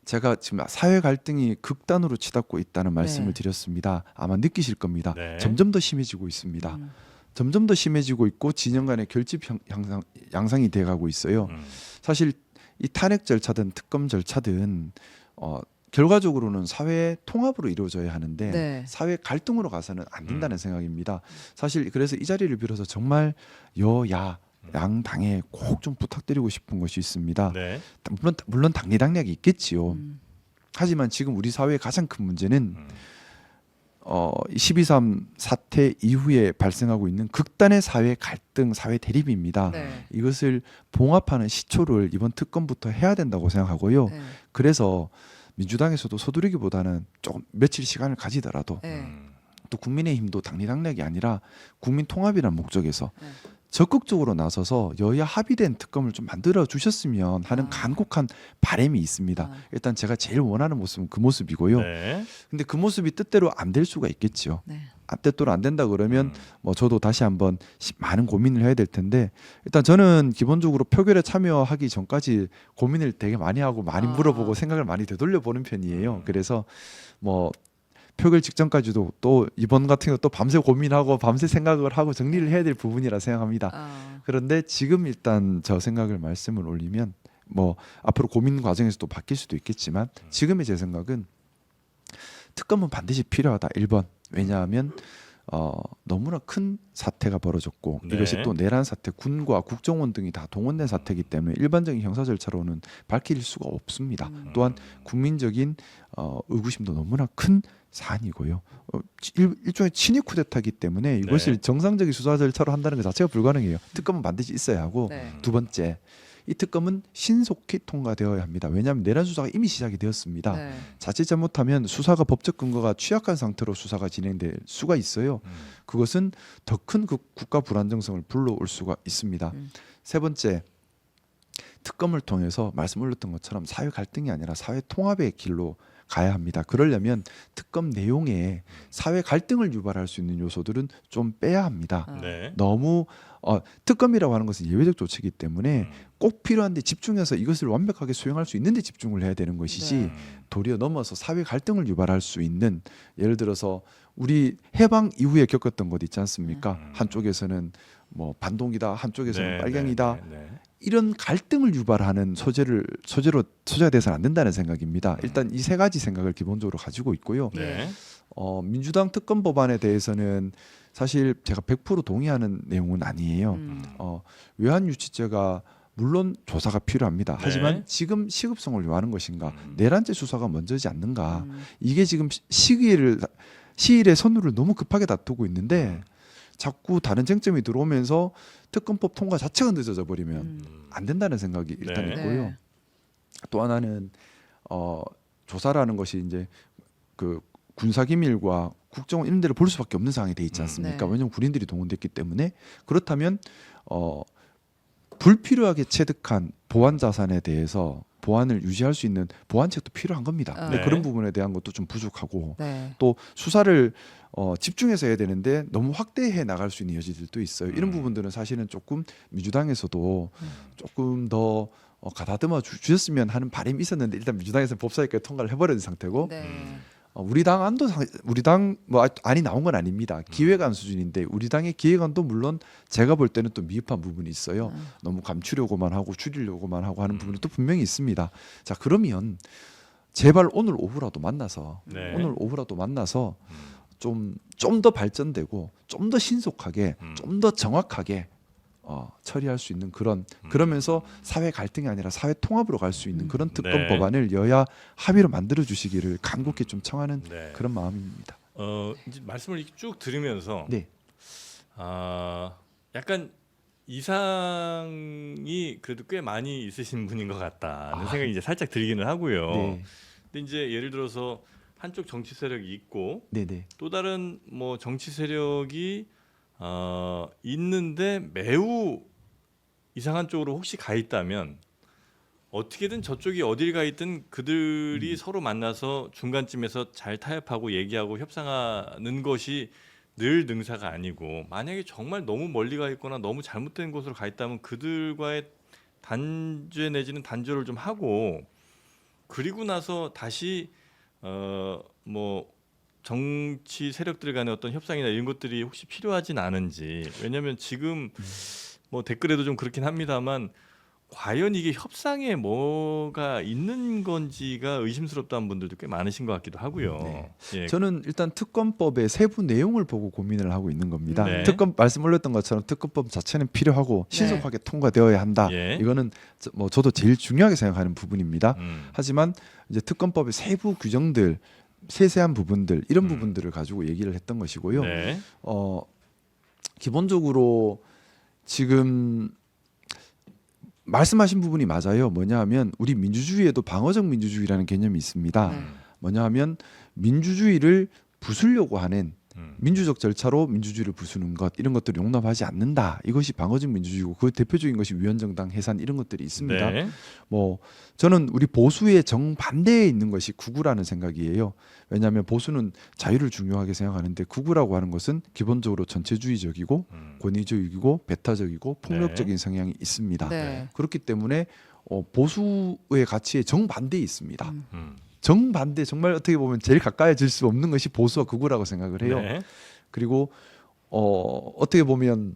A: 제가 지금 사회 갈등이 극단으로 치닫고 있다는 말씀을
C: 네.
A: 드렸습니다. 아마 느끼실 겁니다.
B: 네.
A: 점점 더 심해지고 있습니다. 점점 더 심해지고 있고 진영 간의 결집 양상이 돼가고 있어요. 사실 이 탄핵 절차든 특검 절차든 결과적으로는 사회 통합으로 이루어져야 하는데
C: 네.
A: 사회 갈등으로 가서는 안 된다는 생각입니다. 사실 그래서 이 자리를 빌어서 정말 여야 양당에 꼭 좀 부탁드리고 싶은 것이 있습니다.
B: 네.
A: 물론 당리당략이 있겠지요. 하지만 지금 우리 사회의 가장 큰 문제는 12.3 사태 이후에 발생하고 있는 극단의 사회 갈등, 사회 대립입니다.
C: 네.
A: 이것을 봉합하는 시초를 이번 특검부터 해야 된다고 생각하고요.
C: 네.
A: 그래서 민주당에서도 서두르기보다는 조금 며칠 시간을 가지더라도
C: 네.
A: 또 국민의힘도 당리당략이 아니라 국민 통합이라는 목적에서
C: 네.
A: 적극적으로 나서서 여야 합의된 특검을 좀 만들어 주셨으면 하는
C: 아.
A: 간곡한 바람이 있습니다.
C: 아.
A: 일단 제가 제일 원하는 모습은 그 모습이고요.
B: 네.
A: 근데 그 모습이 뜻대로 안 될 수가 있겠죠.
C: 네.
A: 뜻대로 안 된다 그러면
B: 음.
A: 뭐 저도 다시 한번 많은 고민을 해야 될 텐데 일단 저는 기본적으로 표결에 참여하기 전까지 고민을 되게 많이 하고 많이
C: 아.
A: 물어보고 생각을 많이 되돌려 보는 편이에요. 그래서 뭐 표결 직전까지도 또 이번 같은 경우 또 밤새 고민하고 밤새 생각을 하고 정리를 해야 될 부분이라 생각합니다.
C: 아.
A: 그런데 지금 일단 저 생각을 말씀을 올리면 뭐 앞으로 고민 과정에서 또 바뀔 수도 있겠지만 지금의 제 생각은 특검은 반드시 필요하다. 1번. 왜냐하면 너무나 큰 사태가 벌어졌고
B: 네.
A: 이것이 또 내란 사태, 군과 국정원 등이 다 동원된 사태이기 때문에 일반적인 형사 절차로는 밝힐 수가 없습니다. 또한 국민적인 의구심도 너무나 큰 사안이고요. 일종의 친위 쿠데타이기 때문에 이것을
B: 네.
A: 정상적인 수사 절차로 한다는 것 자체가 불가능해요. 특검은 반드시 있어야 하고
C: 네.
A: 두 번째, 이 특검은 신속히 통과되어야 합니다. 왜냐하면 내란 수사가 이미 시작이 되었습니다.
C: 네.
A: 자칫 잘못하면 수사가 법적 근거가 취약한 상태로 수사가 진행될 수가 있어요. 그것은 더 큰 국가 불안정성을 불러올 수가 있습니다. 세 번째, 특검을 통해서 말씀 올렸던 것처럼 사회 갈등이 아니라 사회 통합의 길로 가야 합니다. 그러려면 특검 내용에 사회 갈등을 유발할 수 있는 요소들은 좀 빼야 합니다.
C: 아.
B: 네.
A: 너무 특검이라고 하는 것은 예외적 조치이기 때문에 꼭 필요한데 집중해서 이것을 완벽하게 수행할 수 있는데 집중을 해야 되는 것이지
C: 네.
A: 도리어 넘어서 사회 갈등을 유발할 수 있는 예를 들어서 우리 해방 이후에 겪었던 것 있지 않습니까? 한쪽에서는 뭐 반동이다, 한쪽에서는
B: 네,
A: 빨갱이다.
B: 네, 네.
A: 이런 갈등을 유발하는 소재가 돼서는 안 된다는 생각입니다. 일단 이 세 가지 생각을 기본적으로 가지고 있고요.
B: 네.
A: 민주당 특검 법안에 대해서는 사실 제가 100% 동의하는 내용은 아니에요. 외환 유치죄가 물론 조사가 필요합니다.
B: 네.
A: 하지만 지금 시급성을 요하는 것인가, 내란죄 수사가 먼저지 않는가.
C: 음.
A: 이게 지금 시일의 선두를 너무 급하게 다투고 있는데 자꾸 다른 쟁점이 들어오면서 특검법 통과 자체가 늦어져 버리면 안 된다는 생각이 일단
B: 네.
A: 있고요.
C: 네.
A: 또 하나는 조사라는 것이 이제 그 군사기밀과 국정원 이런 데를 볼 수밖에 없는 상황이 돼 있지 않습니까?
C: 네.
A: 왜냐하면 군인들이 동원됐기 때문에. 그렇다면 불필요하게 체득한 보안 자산에 대해서 보안을 유지할 수 있는 보안책도 필요한 겁니다. 근데
B: 네.
A: 그런 부분에 대한 것도 좀 부족하고
C: 네.
A: 또 수사를 집중해서 해야 되는데 너무 확대해 나갈 수 있는 여지들도 있어요. 이런 부분들은 사실은 조금 민주당에서도 조금 더 가다듬어 주셨으면 하는 바람이 있었는데 일단 민주당에서는 법사위까지 통과를 해버린 상태고
C: 네.
A: 우리 당 뭐 안이 나온 건 아닙니다. 기획안 수준인데 우리 당의 기획안도 물론 제가 볼 때는 또 미흡한 부분이 있어요. 너무 감추려고만 하고 줄이려고만 하고 하는 부분이 또 분명히 있습니다. 자, 그러면 제발 오늘 오후라도 만나서
B: 네.
A: 좀 더 발전되고 좀 더 신속하게 좀 더 정확하게 처리할 수 있는 그러면서 사회 갈등이 아니라 사회 통합으로 갈 수 있는 그런 특검
B: 네.
A: 법안을 여야 합의로 만들어 주시기를 간곡히 좀 청하는
B: 네.
A: 그런 마음입니다.
B: 이제 말씀을 이렇게 쭉 들으면서
A: 네.
B: 약간 이상이 그래도 꽤 많이 있으신 분인 것 같다는 생각이 이제 살짝 들기는 하고요.
A: 네.
B: 근데 이제 예를 들어서 한쪽 정치 세력이 있고
A: 네.
B: 또 다른 뭐 정치 세력이 있는데 매우 이상한 쪽으로 혹시 가 있다면 어떻게든 저쪽이 어딜 가 있든 그들이 서로 만나서 중간쯤에서 잘 타협하고 얘기하고 협상하는 것이 늘 능사가 아니고 만약에 정말 너무 멀리 가 있거나 너무 잘못된 곳으로 가 있다면 그들과의 단죄 내지는 단절을 좀 하고 그리고 나서 다시 뭐 정치 세력들 간의 어떤 협상이나 이런 것들이 혹시 필요하진 않은지. 왜냐하면 지금 뭐 댓글에도 좀 그렇긴 합니다만 과연 이게 협상에 뭐가 있는 건지가 의심스럽다는 분들도 꽤 많으신 것 같기도 하고요.
A: 네.
B: 예.
A: 저는 일단 특검법의 세부 내용을 보고 고민을 하고 있는 겁니다.
B: 네.
A: 특검 말씀 올렸던 것처럼 특검법 자체는 필요하고 신속하게 통과되어야 한다.
B: 예.
A: 이거는 저도 제일 중요하게 생각하는 부분입니다.
B: 음.
A: 하지만 이제 특검법의 세부 규정들, 세세한 부분들 이런 부분들을 가지고 얘기를 했던 것이고요.
B: 네.
A: 기본적으로 지금 말씀하신 부분이 맞아요. 뭐냐 하면 우리 민주주의에도 방어적 민주주의라는 개념이 있습니다.
C: 네.
A: 뭐냐 하면 민주주의를 부수려고 하는 민주적 절차로 민주주의를 부수는 것 이런 것들을 용납하지 않는다. 이것이 방어적 민주주의고 그 대표적인 것이 위원정당 해산 이런 것들이 있습니다.
B: 네.
A: 뭐 저는 우리 보수의 정반대에 있는 것이 극우라는 생각이에요. 왜냐하면 보수는 자유를 중요하게 생각하는데 극우라고 하는 것은 기본적으로 전체주의적이고 권위적이고 배타적이고 폭력적인 성향이 있습니다.
C: 네.
A: 그렇기 때문에 보수의 가치에 정반대에 있습니다.
B: 음.
A: 정반대 정말 어떻게 보면 제일 가까워질 수 없는 것이 보수와 극우라고 생각을 해요.
B: 네.
A: 그리고 어떻게 보면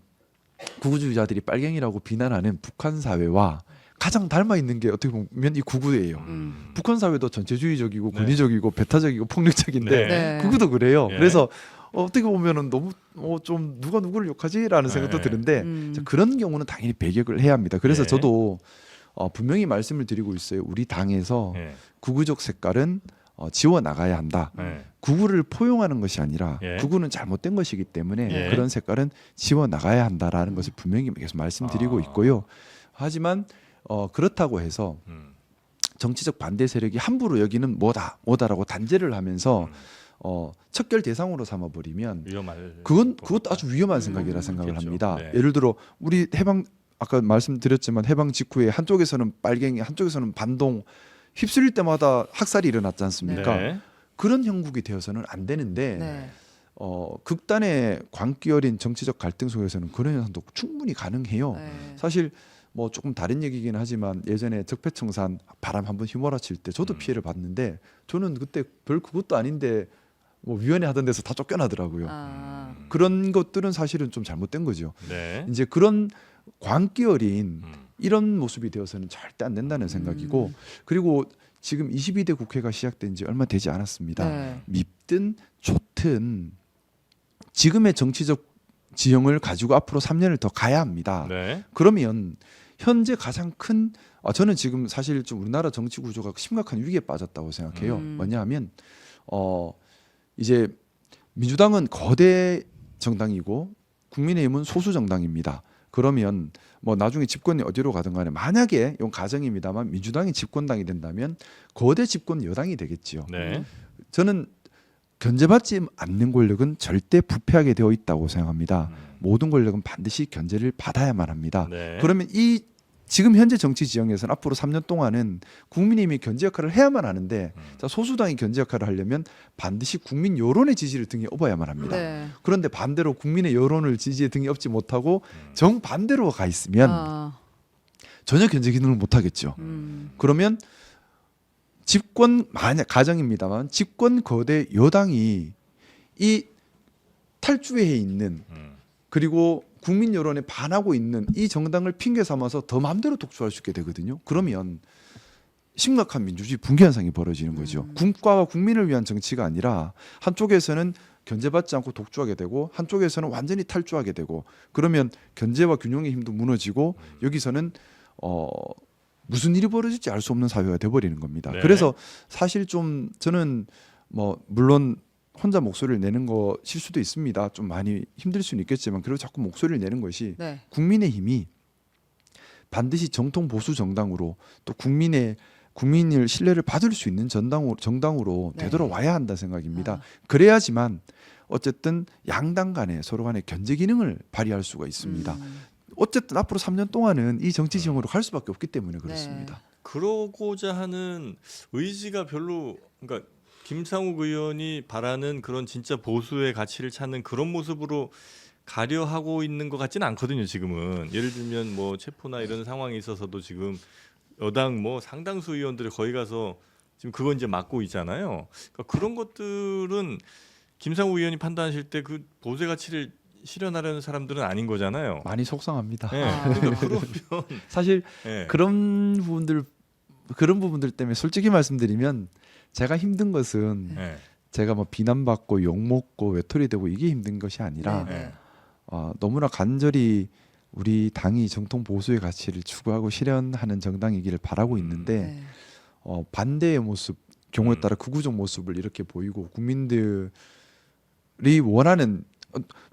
A: 극우주의자들이 빨갱이라고 비난하는 북한 사회와 가장 닮아 있는 게 어떻게 보면 이 극우예요. 북한 사회도 전체주의적이고
B: 네.
A: 권위적이고 배타적이고 폭력적인데
B: 네.
A: 극우도 그래요.
B: 예.
A: 그래서 어떻게 보면은 너무 좀 누가 누구를 욕하지라는 생각도
B: 네.
A: 드는데 자, 그런 경우는 당연히 배격을 해야 합니다. 그래서
B: 네.
A: 저도 분명히 말씀을 드리고 있어요. 우리 당에서
B: 네.
A: 극우적 색깔은 지워 나가야 한다.
B: 네.
A: 극우를 포용하는 것이 아니라
B: 예.
A: 극우는 잘못된 것이기 때문에
B: 예.
A: 그런 색깔은 지워 나가야 한다라는 것을 분명히 계속 말씀드리고 있고요. 하지만 그렇다고 해서 정치적 반대 세력이 함부로 여기는 뭐다라고 단죄를 하면서 척결 대상으로 삼아버리면
B: 위험할
A: 그것도 아주 위험한 생각이라 생각을
B: 그렇겠죠.
A: 합니다.
B: 네.
A: 예를 들어 우리 해방 아까 말씀드렸지만 해방 직후에 한쪽에서는 빨갱이 한쪽에서는 반동 휩쓸릴 때마다 학살이 일어났지 않습니까?
B: 네.
A: 그런 형국이 되어서는 안 되는데
C: 네.
A: 극단의 광기 어린 정치적 갈등 속에서는 그런 현상도 충분히 가능해요.
C: 네.
A: 사실 뭐 조금 다른 얘기긴 하지만 예전에 적폐청산 바람 한번 휘몰아칠 때 저도 피해를 봤는데 저는 그때 별 그것도 아닌데 뭐 위원회 하던 데서 다 쫓겨나더라고요.
C: 아.
A: 그런 것들은 사실은 좀 잘못된 거죠.
B: 네.
A: 이제 그런 광기 어린 이런 모습이 되어서는 절대 안 된다는 생각이고 그리고 지금 22대 국회가 시작된 지 얼마 되지 않았습니다.
C: 네.
A: 밉든 좋든 지금의 정치적 지형을 가지고 앞으로 3년을 더 가야 합니다.
B: 네.
A: 그러면 현재 가장 큰 저는 지금 사실 좀 우리나라 정치 구조가 심각한 위기에 빠졌다고 생각해요. 뭐냐하면 이제 민주당은 거대 정당이고 국민의힘은 소수 정당입니다. 그러면 뭐 나중에 집권이 어디로 가든 간에 만약에 이건 가정입니다만 민주당이 집권당이 된다면 거대 집권 여당이 되겠지요.
B: 네.
A: 저는 견제받지 않는 권력은 절대 부패하게 되어 있다고 생각합니다. 모든 권력은 반드시 견제를 받아야만 합니다.
B: 네.
A: 그러면 이 지금 현재 정치 지형에서는 앞으로 3년 동안은 국민의힘이 견제 역할을 해야만 하는데 자, 소수당이 견제 역할을 하려면 반드시 국민 여론의 지지를 등에 업어야만 합니다.
C: 네.
A: 그런데 반대로 국민의 여론을 지지에 등에 업지 못하고 정반대로 가 있으면 전혀 견제 기능을 못 하겠죠. 그러면 집권 만약 가정입니다만 집권 거대 여당이 이 탈주해 있는 그리고 국민 여론에 반하고 있는 이 정당을 핑계 삼아서 더 마음대로 독주할 수 있게 되거든요. 그러면 심각한 민주주의 붕괴 현상이 벌어지는 거죠. 국가와 국민을 위한 정치가 아니라 한쪽에서는 견제받지 않고 독주하게 되고 한쪽에서는 완전히 탈주하게 되고 그러면 견제와 균형의 힘도 무너지고 여기서는 무슨 일이 벌어질지 알 수 없는 사회가 돼버리는 겁니다.
B: 네.
A: 그래서 사실 좀 저는 뭐 물론 혼자 목소리를 내는 것일 수도 있습니다. 좀 많이 힘들 수는 있겠지만 그리고 자꾸 목소리를 내는 것이
C: 네.
A: 국민의힘이 반드시 정통 보수 정당으로 또 국민을 신뢰를 받을 수 있는 정당으로
C: 네.
A: 되돌아와야 한다 생각입니다. 그래야지만 어쨌든 양당 간에 서로 간에 견제 기능을 발휘할 수가 있습니다. 어쨌든 앞으로 3년 동안은 이 정치 지형으로 갈 수밖에 없기 때문에 그렇습니다.
B: 그러고자 하는 의지가 별로 그러니까 김상욱 의원이 바라는 그런 진짜 보수의 가치를 찾는 그런 모습으로 가려 하고 있는 것 같지는 않거든요. 지금은 예를 들면 뭐 체포나 이런 상황에 있어서도 지금 여당 뭐 상당수 의원들이 거기 가서 지금 그거 이제 막고 있잖아요. 그러니까 그런 것들은 김상욱 의원이 판단하실 때 그 보수의 가치를 실현하려는 사람들은 아닌 거잖아요.
A: 많이 속상합니다.
B: 네, 그러니까 그러면
A: 사실
B: 네.
A: 그런 부분들 때문에 솔직히 말씀드리면 제가 힘든 것은
B: 네.
A: 제가 뭐 비난받고 욕먹고 외톨이되고 이게 힘든 것이 아니라
B: 네.
A: 너무나 간절히 우리 당이 정통 보수의 가치를 추구하고 실현하는 정당이기를 바라고 있는데
C: 네.
A: 반대의 모습 경우에 따라 극우적 모습을 이렇게 보이고 국민들이 원하는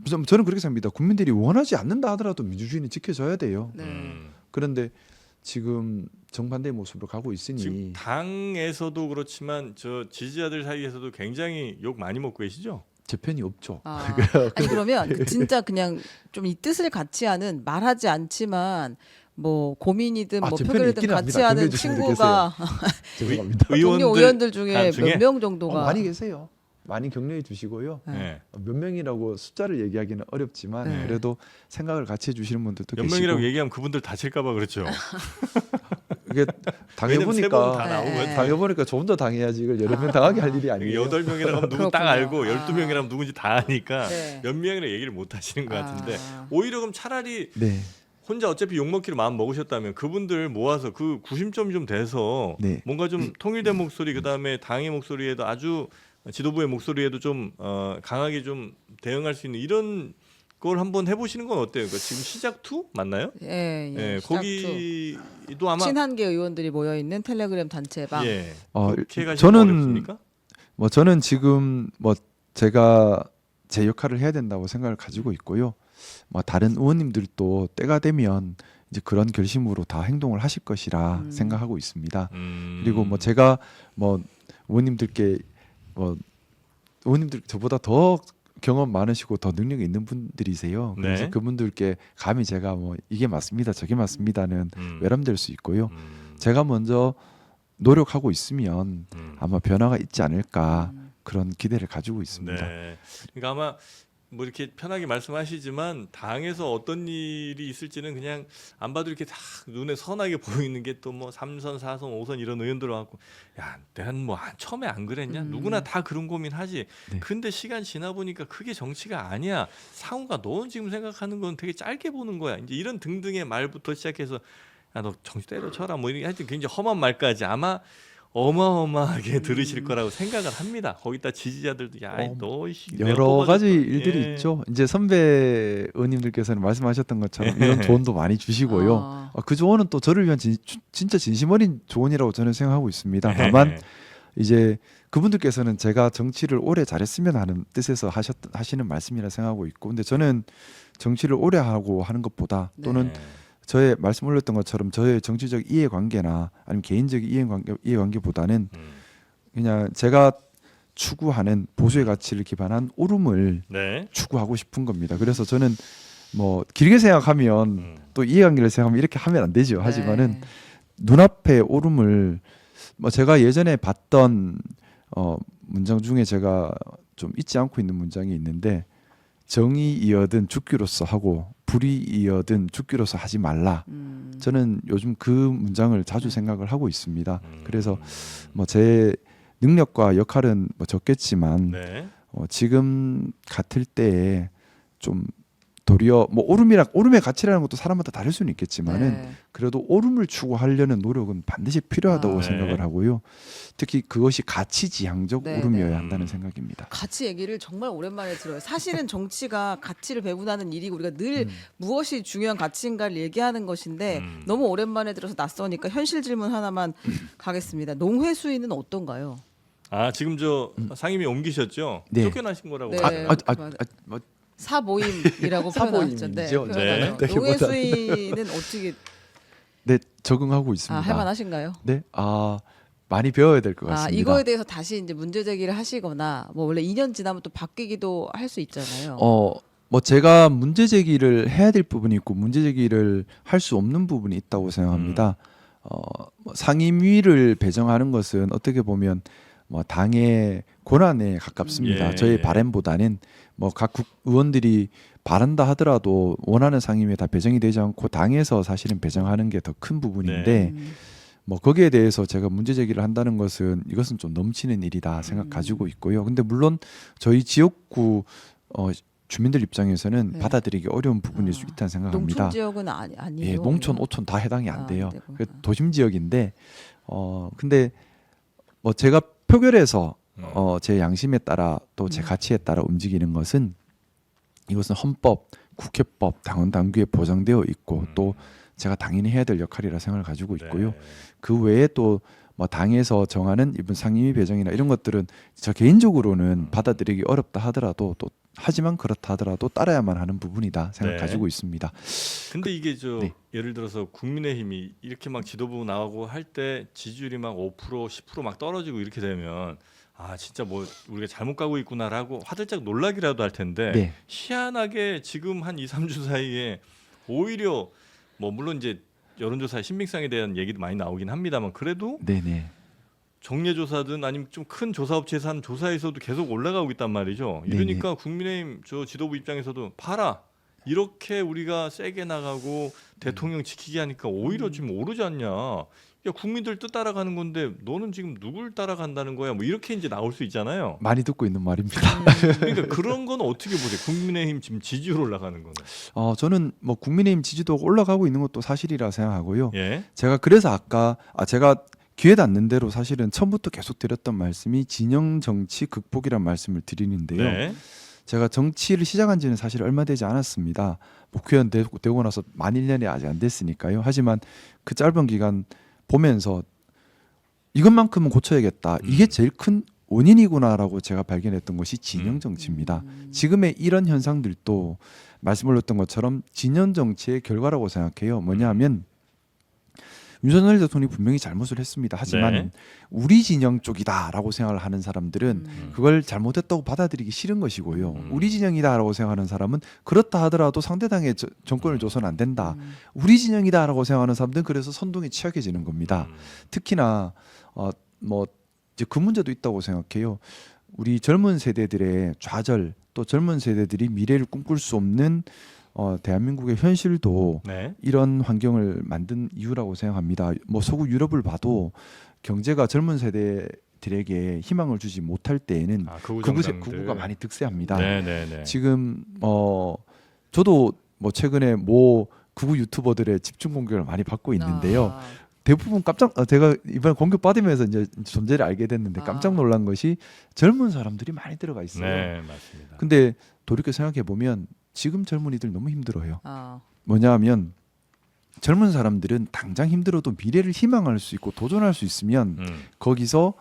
A: 저는 그렇게 생각합니다. 국민들이 원하지 않는다 하더라도 민주주의는 지켜져야 돼요.
C: 네.
A: 그런데 지금 정반대의 모습으로 가고 있으니
B: 지금 당에서도 그렇지만 저 지지자들 사이에서도 굉장히 욕 많이 먹고 계시죠?
A: 제 편이 없죠.
C: 아니 그러면 진짜 그냥 좀 이 뜻을 같이 하는 말하지 않지만 뭐 고민이든 뭐
A: 제 편에
C: 표결이든
A: 있긴
C: 같이
A: 합니다.
C: 하는
A: 격려해 주신 분들
C: 친구가
A: 죄송합니다.
C: 동료 의원들 중에
B: 중에?
C: 몇 명 정도가
A: 많이 계세요. 많이 격려해 주시고요.
B: 네.
A: 몇 명이라고 숫자를 얘기하기는 어렵지만
C: 네.
A: 그래도 생각을 같이 해주시는 분들도
B: 몇
A: 계시고
B: 명이라고 얘기하면 그분들 다칠까봐 그렇죠.
A: 이게
B: 왜냐면 세 번 다
A: 당해보니까
B: 나오면
A: 당해보니까 저 혼자 당해야지 이걸 여러 명 당하게 할 일이 아니에요.
B: 8명이라고 하면 누구 딱
C: 그렇군요.
B: 알고
C: 아.
B: 12명이라면 누군지 다 아니까
C: 네.
B: 몇 명이라 얘기를 못 하시는 것 같은데
C: 아.
B: 오히려 그럼 차라리
A: 네,
B: 혼자 어차피 욕먹기로 마음 먹으셨다면 그분들 모아서 그 구심점이 좀 돼서
A: 네.
B: 뭔가 좀 통일된 목소리 그다음에 당의 목소리에도 아주 지도부의 목소리에도 좀 강하게 좀 대응할 수 있는 이런 걸 한번 해보시는 건 어때요? 그러니까 지금 시작 2 맞나요?
C: 예,
B: 예,
C: 시작 투.
B: 거기도 아마
C: 친한계 의원들이 모여 있는 텔레그램 단체방.
B: 예,
A: 어,
B: 그렇게 가시면
A: 저는
B: 어렵습니까?
A: 뭐 저는 지금 뭐 제가 제 역할을 해야 된다고 생각을 가지고 있고요. 뭐 다른 의원님들도 때가 되면 이제 그런 결심으로 다 행동을 하실 것이라 생각하고 있습니다. 그리고 뭐 제가 뭐 의원님들께 뭐 의원님들 저보다 더 경험 많으시고 더 능력이 있는 분들이세요. 그래서
B: 네.
A: 그분들께 감히 제가 뭐 이게 맞습니다, 저게 맞습니다는 외람될 수 있고요.
B: 음,
A: 제가 먼저 노력하고 있으면
B: 음.
A: 아마 변화가 있지 않을까 그런 기대를 가지고 있습니다.
B: 네. 그러니까 아마 뭐 이렇게 편하게 말씀하시지만 당에서 어떤 일이 있을지는 그냥 안 봐도 이렇게 다 눈에 선하게 보이는 게 또 뭐 3선, 4선, 5선 이런 의원들 와갖고 야, 내가 뭐 처음에 안 그랬냐? 누구나 다 그런 고민하지.
A: 네.
B: 근데 시간 지나 보니까 그게 정치가 아니야. 상우가 넌 지금 생각하는 건 되게 짧게 보는 거야. 이제 이런 등등의 말부터 시작해서 야, 너 정치 때려쳐라. 뭐 이런 하여튼 굉장히 험한 말까지 아마 어마어마하게 들으실 거라고 생각을 합니다. 거기다 지지자들도 야, 너
A: 여러 가지 일들이 있죠. 이제 선배 의원님들께서는 말씀하셨던 것처럼 이런 조언도 많이 주시고요.
C: 아.
A: 그 조언은 또 저를 위한 진짜 진심 어린 조언이라고 저는 생각하고 있습니다. 다만 이제 그분들께서는 제가 정치를 오래 잘했으면 하는 뜻에서 하시는 말씀이라 생각하고 있고, 근데 저는 정치를 오래 하고 하는 것보다 또는 저의 말씀 올렸던 것처럼 저의 정치적 이해관계나 아니면 개인적 이해관계보다는 그냥 제가 추구하는 보수의 가치를 기반한 오름을
B: 네.
A: 추구하고 싶은 겁니다. 그래서 저는 뭐 길게 생각하면 또 이해관계를 생각하면 이렇게 하면 안 되죠. 하지만은 눈앞에 오름을 뭐 제가 예전에 봤던 문장 중에 제가 좀 잊지 않고 있는 문장이 있는데 정의이어든 죽기로서 하고 불의이어든 죽기로서 하지 말라. 저는 요즘 그 문장을 자주 생각을 하고 있습니다. 그래서 뭐 제 능력과 역할은 뭐 적겠지만
B: 네.
A: 지금 같을 때에 좀 도리어 뭐 오름의 가치라는 것도 사람마다 다를 수는 있겠지만은 그래도 오름을 추구하려는 노력은 반드시 필요하다고
B: 네.
A: 생각을 하고요. 특히 그것이 가치지향적
C: 네,
A: 오름이어야
C: 네.
A: 한다는 생각입니다.
C: 가치 얘기를 정말 오랜만에 들어요. 사실은 정치가 가치를 배분하는 일이고 우리가 늘 무엇이 중요한 가치인가를 얘기하는 것인데 너무 오랜만에 들어서 낯서니까 현실 질문 하나만 가겠습니다. 농회 수위는 어떤가요?
B: 아 지금 저 상임위 옮기셨죠?
A: 네.
B: 쫓겨나신 거라고.
C: 네.
B: 봐요.
A: 뭐
C: 사모임이라고 표현하죠. 네,
A: 사모임이죠.
C: 표현하죠.
A: 네.
C: 농회 수위는 어떻게
A: 네, 적응하고 있습니다.
C: 할만하신가요?
A: 네, 많이 배워야 될 것
C: 아,
A: 같습니다.
C: 이거에 대해서 다시 이제 문제 제기를 하시거나 뭐 원래 2년 지나면 또 바뀌기도 할 수 있잖아요.
A: 뭐 제가 문제 제기를 해야 될 부분이 있고 문제 제기를 할 수 없는 부분이 있다고 생각합니다. 뭐 상임위를 배정하는 것은 어떻게 보면 뭐 당의 권한에 가깝습니다.
B: 예,
A: 저의
B: 예.
A: 바램보다는 뭐 각 의원들이 바란다 하더라도 원하는 상임위에 다 배정이 되지 않고 당에서 사실은 배정하는 게 더 큰 부분인데 뭐 거기에 대해서 제가 문제 제기를 한다는 것은 이것은 좀 넘치는 일이다 생각 가지고 있고요. 근데 물론 저희 지역구 주민들 입장에서는
C: 네.
A: 받아들이기 어려운 부분일 수 있다는 생각합니다.
C: 농촌 지역은 아니에요.
A: 예, 농촌, 오촌 다 해당이 안
C: 안
A: 돼요.
C: 되고.
A: 그 도심 지역인데 근데 뭐 제가 표결에서 제 양심에 따라 또 제 가치에 따라 움직이는 것은 이것은 헌법, 국회법, 당원 당규에 보장되어 있고 또 제가 당연히 해야 될 역할이라 생각을 가지고 있고요.
B: 네.
A: 그 외에 또 뭐 당에서 정하는 이번 상임위 배정이나 이런 것들은 저 개인적으로는 받아들이기 어렵다 하더라도 또 하지만 그렇다 하더라도 따라야만 하는 부분이다 생각
B: 네.
A: 가지고 있습니다.
B: 근데 이게 저
A: 네.
B: 예를 들어서 국민의힘이 이렇게 막 지도부 나오고 할 때 지지율이 막 5%, 10% 막 떨어지고 이렇게 되면 아 진짜 뭐 우리가 잘못 가고 있구나라고 화들짝 놀라기라도 할 텐데
A: 네.
B: 희한하게 지금 한 2, 3주 사이에 오히려 뭐 물론 이제 여론조사의 신빙성에 대한 얘기도 많이 나오긴 합니다만 그래도
A: 네네.
B: 정례조사든 아니면 좀 큰 조사업체에서 하는 조사에서도 계속 올라가고 있단 말이죠. 이러니까 국민의힘 저 지도부 입장에서도 봐라. 이렇게 우리가 세게 나가고 대통령 지키게 하니까 오히려 지금 오르지 않냐. 야 국민들 뜻 따라가는 건데 너는 지금 누굴 따라간다는 거야. 뭐 이렇게 이제 나올 수 있잖아요.
A: 많이 듣고 있는 말입니다.
B: 그러니까 그런 건 어떻게 보세요? 국민의힘 지금 지지율 올라가는 거는.
A: 저는 뭐 국민의힘 지지도가 올라가고 있는 것도 사실이라 생각하고요.
B: 예.
A: 제가 그래서 아까 제가 기회 닿는 대로 사실은 처음부터 계속 드렸던 말씀이 진영 정치 극복이란 말씀을 드리는데요.
B: 네.
A: 제가 정치를 시작한 지는 사실 얼마 되지 않았습니다. 국회의원 되고 나서 만 1년이 아직 안 됐으니까요. 하지만 그 짧은 기간 보면서 이것만큼은 고쳐야겠다. 이게 제일 큰 원인이구나라고 제가 발견했던 것이 진영 정치입니다. 지금의 이런 현상들도 말씀 올렸던 것처럼 진영 정치의 결과라고 생각해요. 뭐냐하면 윤석열 대통령이 분명히 잘못을 했습니다. 하지만
B: 네.
A: 우리 진영 쪽이다라고 생각을 하는 사람들은 그걸 잘못했다고 받아들이기 싫은 것이고요. 우리 진영이다라고 생각하는 사람은 그렇다 하더라도 상대당에 정권을 줘서는 안 된다. 우리 진영이다라고 생각하는 사람들은 그래서 선동에 취약해지는 겁니다. 특히나 뭐 이제 그 문제도 있다고 생각해요. 우리 젊은 세대들의 좌절 또 젊은 세대들이 미래를 꿈꿀 수 없는 대한민국의 현실도
B: 네.
A: 이런 환경을 만든 이유라고 생각합니다. 뭐 서구 유럽을 봐도 경제가 젊은 세대들에게 희망을 주지 못할 때에는 극우가 많이 득세합니다.
B: 네네네.
A: 지금 저도 뭐 최근에 뭐 극우 유튜버들의 집중 공격을 많이 받고 있는데요. 대부분 제가 이번에 공격 받으면서 이제 존재를 알게 됐는데 깜짝 놀란 것이 젊은 사람들이 많이 들어가 있어요.
B: 네, 맞습니다.
A: 근데 돌이켜 생각해 보면 지금 젊은이들 너무 힘들어요.
C: 아.
A: 뭐냐하면 젊은 사람들은 당장 힘들어도 미래를 희망할 수 있고 도전할 수 있으면 거기서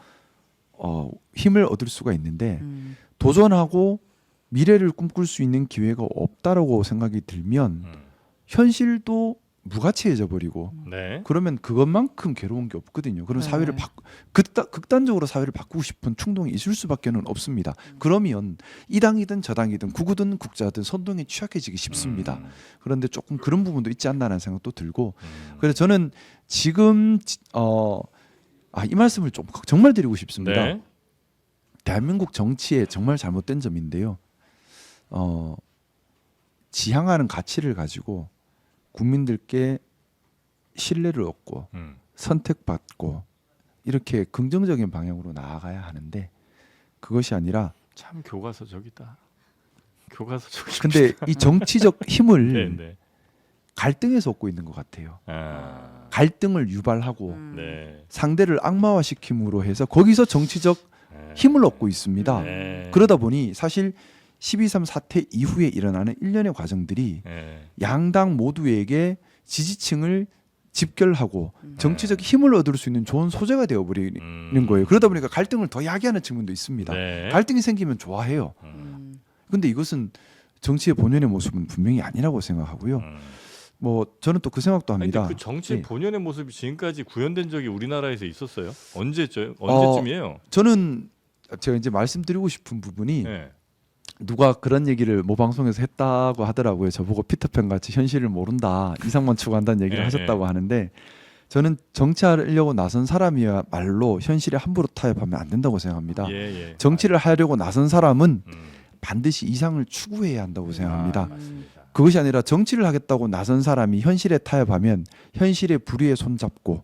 A: 힘을 얻을 수가 있는데 도전하고 미래를 꿈꿀 수 있는 기회가 없다라고 생각이 들면 현실도 무가치해져 버리고
B: 네.
A: 그러면 그것만큼 괴로운 게 없거든요. 그럼
C: 네.
A: 사회를 극단적으로 사회를 바꾸고 싶은 충동이 있을 수밖에는 없습니다. 그러면 이 당이든 저 당이든 국우든 국자든 선동에 취약해지기 쉽습니다. 그런데 조금 그런 부분도 있지 않나라는 생각도 들고 그래서 저는 지금 이 말씀을 좀 정말 드리고 싶습니다.
B: 네.
A: 대한민국 정치에 정말 잘못된 점인데요. 지향하는 가치를 가지고 국민들께 신뢰를 얻고 선택받고 이렇게 긍정적인 방향으로 나아가야 하는데 그것이 아니라
B: 참 교과서적이다. 교과서적.
A: 근데 이 정치적 힘을
B: 네.
A: 갈등에서 얻고 있는 것 같아요.
B: 아.
A: 갈등을 유발하고
B: 네.
A: 상대를 악마화시킴으로 해서 거기서 정치적 힘을 얻고 있습니다.
B: 네.
A: 그러다 보니 사실 12.3 사태 이후에 일어나는 일련의 과정들이
B: 네.
A: 양당 모두에게 지지층을 집결하고 정치적 힘을 얻을 수 있는 좋은 소재가 되어버리는 거예요. 그러다 보니까 갈등을 더 야기하는 측면도 있습니다.
B: 네.
A: 갈등이 생기면 좋아해요. 근데 이것은 정치의 본연의 모습은 분명히 아니라고 생각하고요. 뭐 저는 또 그 생각도 합니다.
B: 근데 그 정치의
A: 예.
B: 본연의 모습이 지금까지 구현된 적이 우리나라에서 있었어요? 언제쯤이에요?
A: 저는 제가 이제 말씀드리고 싶은 부분이
B: 네.
A: 누가 그런 얘기를 모 방송에서 했다고 하더라고요. 저보고 피터팬 같이 현실을 모른다, 이상만 추구한다는 얘기를
B: 네,
A: 하셨다고 하는데 저는 정치하려고 나선 사람이야말로 현실에 함부로 타협하면 안 된다고 생각합니다.
B: 예.
A: 정치를 하려고 나선 사람은 반드시 이상을 추구해야 한다고 생각합니다.
B: 맞습니다.
A: 그것이 아니라 정치를 하겠다고 나선 사람이 현실에 타협하면 현실의 불의에 손잡고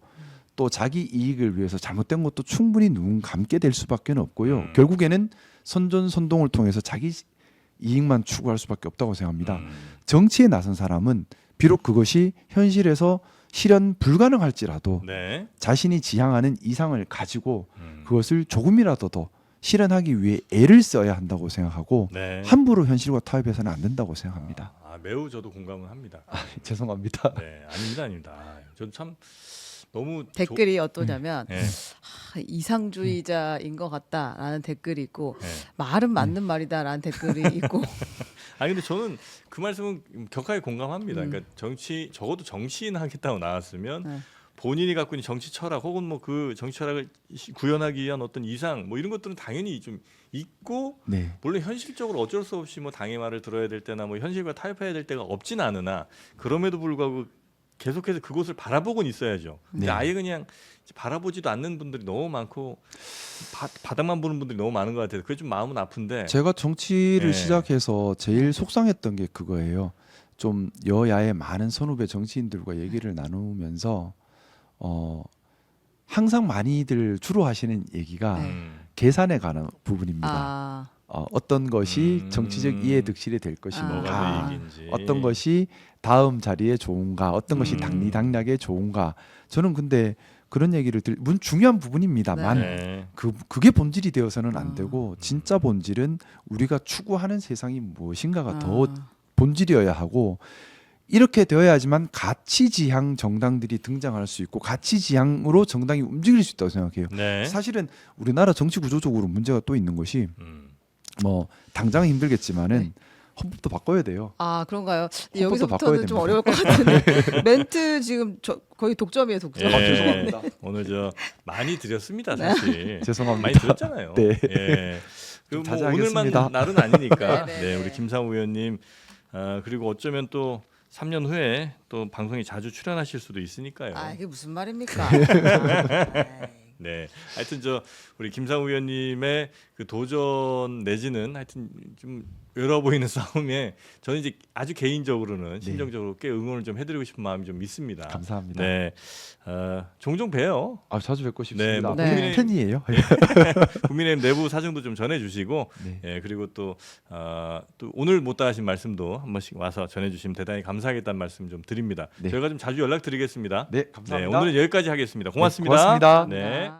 A: 또 자기 이익을 위해서 잘못된 것도 충분히 눈 감게 될 수밖에 없고요. 결국에는 선전선동을 통해서 자기 이익만 추구할 수밖에 없다고 생각합니다. 정치에 나선 사람은 비록 그것이 현실에서 실현 불가능할지라도
B: 네.
A: 자신이 지향하는 이상을 가지고 그것을 조금이라도 더 실현하기 위해 애를 써야 한다고 생각하고
B: 네.
A: 함부로 현실과 타협해서는 안 된다고 생각합니다.
B: 매우 저도 공감을 합니다.
A: 죄송합니다.
B: 네, 아닙니다. 저는 참 너무
C: 댓글이 어떠냐면
B: 네.
C: 이상주의자인 것 같다라는 댓글이 있고
B: 네.
C: 말은 맞는 말이다라는 댓글이 있고
B: 근데 저는 그 말씀은 격하게 공감합니다. 그러니까 적어도 정치인 하겠다고 나왔으면 본인이 갖고 있는 정치 철학 혹은 뭐 그 정치 철학을 구현하기 위한 어떤 이상 뭐 이런 것들은 당연히 좀 있고
A: 네.
B: 물론 현실적으로 어쩔 수 없이 뭐 당의 말을 들어야 될 때나 뭐 현실과 타협해야 될 때가 없진 않으나 그럼에도 불구하고 계속해서 그곳을 바라보고는 있어야죠. 근데
A: 네.
B: 아예 그냥 바라보지도 않는 분들이 너무 많고 바닥만 보는 분들이 너무 많은 것 같아서 그게 좀 마음은 아픈데.
A: 제가 정치를
B: 네.
A: 시작해서 제일 속상했던 게 그거예요. 좀 여야의 많은 선후배 정치인들과 얘기를 나누면서 항상 많이들 주로 하시는 얘기가
C: 네.
A: 계산에 관한 부분입니다.
C: 아,
A: 어떤 것이 정치적 이해득실이 될
B: 뭐가
A: 것인가,
B: 더 이익인지.
A: 어떤 것이 다음 자리에 좋은가, 어떤 것이 당리당략에 좋은가. 저는 근데 그런 얘기를 중요한 부분입니다만
B: 네.
A: 그게 본질이 되어서는 안 되고 진짜 본질은 우리가 추구하는 세상이 무엇인가가 더 본질이어야 하고 이렇게 되어야지만 가치지향 정당들이 등장할 수 있고 가치지향으로 정당이 움직일 수 있다고 생각해요.
B: 네.
A: 사실은 우리나라 정치 구조적으로 문제가 또 있는 것이 뭐 당장은 힘들겠지만은
C: 네.
A: 헌법도 바꿔야 돼요.
C: 아 그런가요?
A: 헌법도 바꿔야
C: 여기서부터는 좀
A: 됩니다.
C: 어려울 것 같은데 멘트 지금 거의 독점이에요, 독점.
B: 예.
A: 죄송합니다.
B: 오늘 저 많이 드렸습니다 사실.
A: 죄송합니다.
B: 많이 드렸잖아요.
A: 네.
B: 예. 그뭐
A: 자제하겠습니다.
B: 오늘만 날은 아니니까.
C: 네, 네,
B: 네,
C: 네.
B: 우리 김상우 의원님 그리고 어쩌면 또 3년 후에 또 방송에 자주 출연하실 수도 있으니까요.
C: 아 이게 무슨 말입니까? 아,
B: 네, 하여튼 저 우리 김상우 의원님의 그 도전 내지는 하여튼 좀 외로워 보이는 싸움에 저는 이제 아주 개인적으로는 심정적으로 꽤 응원을 좀 해드리고 싶은 마음이 좀 있습니다.
A: 감사합니다.
B: 네, 종종 봬요.
A: 자주 뵙고 싶습니다.
B: 뭐
C: 네.
B: 국민의,
A: 팬이에요.
B: 국민의힘 내부 사정도 좀 전해주시고,
A: 네.
B: 예, 그리고 또 오늘 못다 하신 말씀도 한 번씩 와서 전해주시면 대단히 감사하겠다는 말씀 좀 드립니다.
A: 네.
B: 저희가 좀 자주 연락드리겠습니다.
A: 네, 감사합니다.
B: 네, 오늘은 여기까지 하겠습니다. 고맙습니다.
A: 고맙습니다.
B: 네.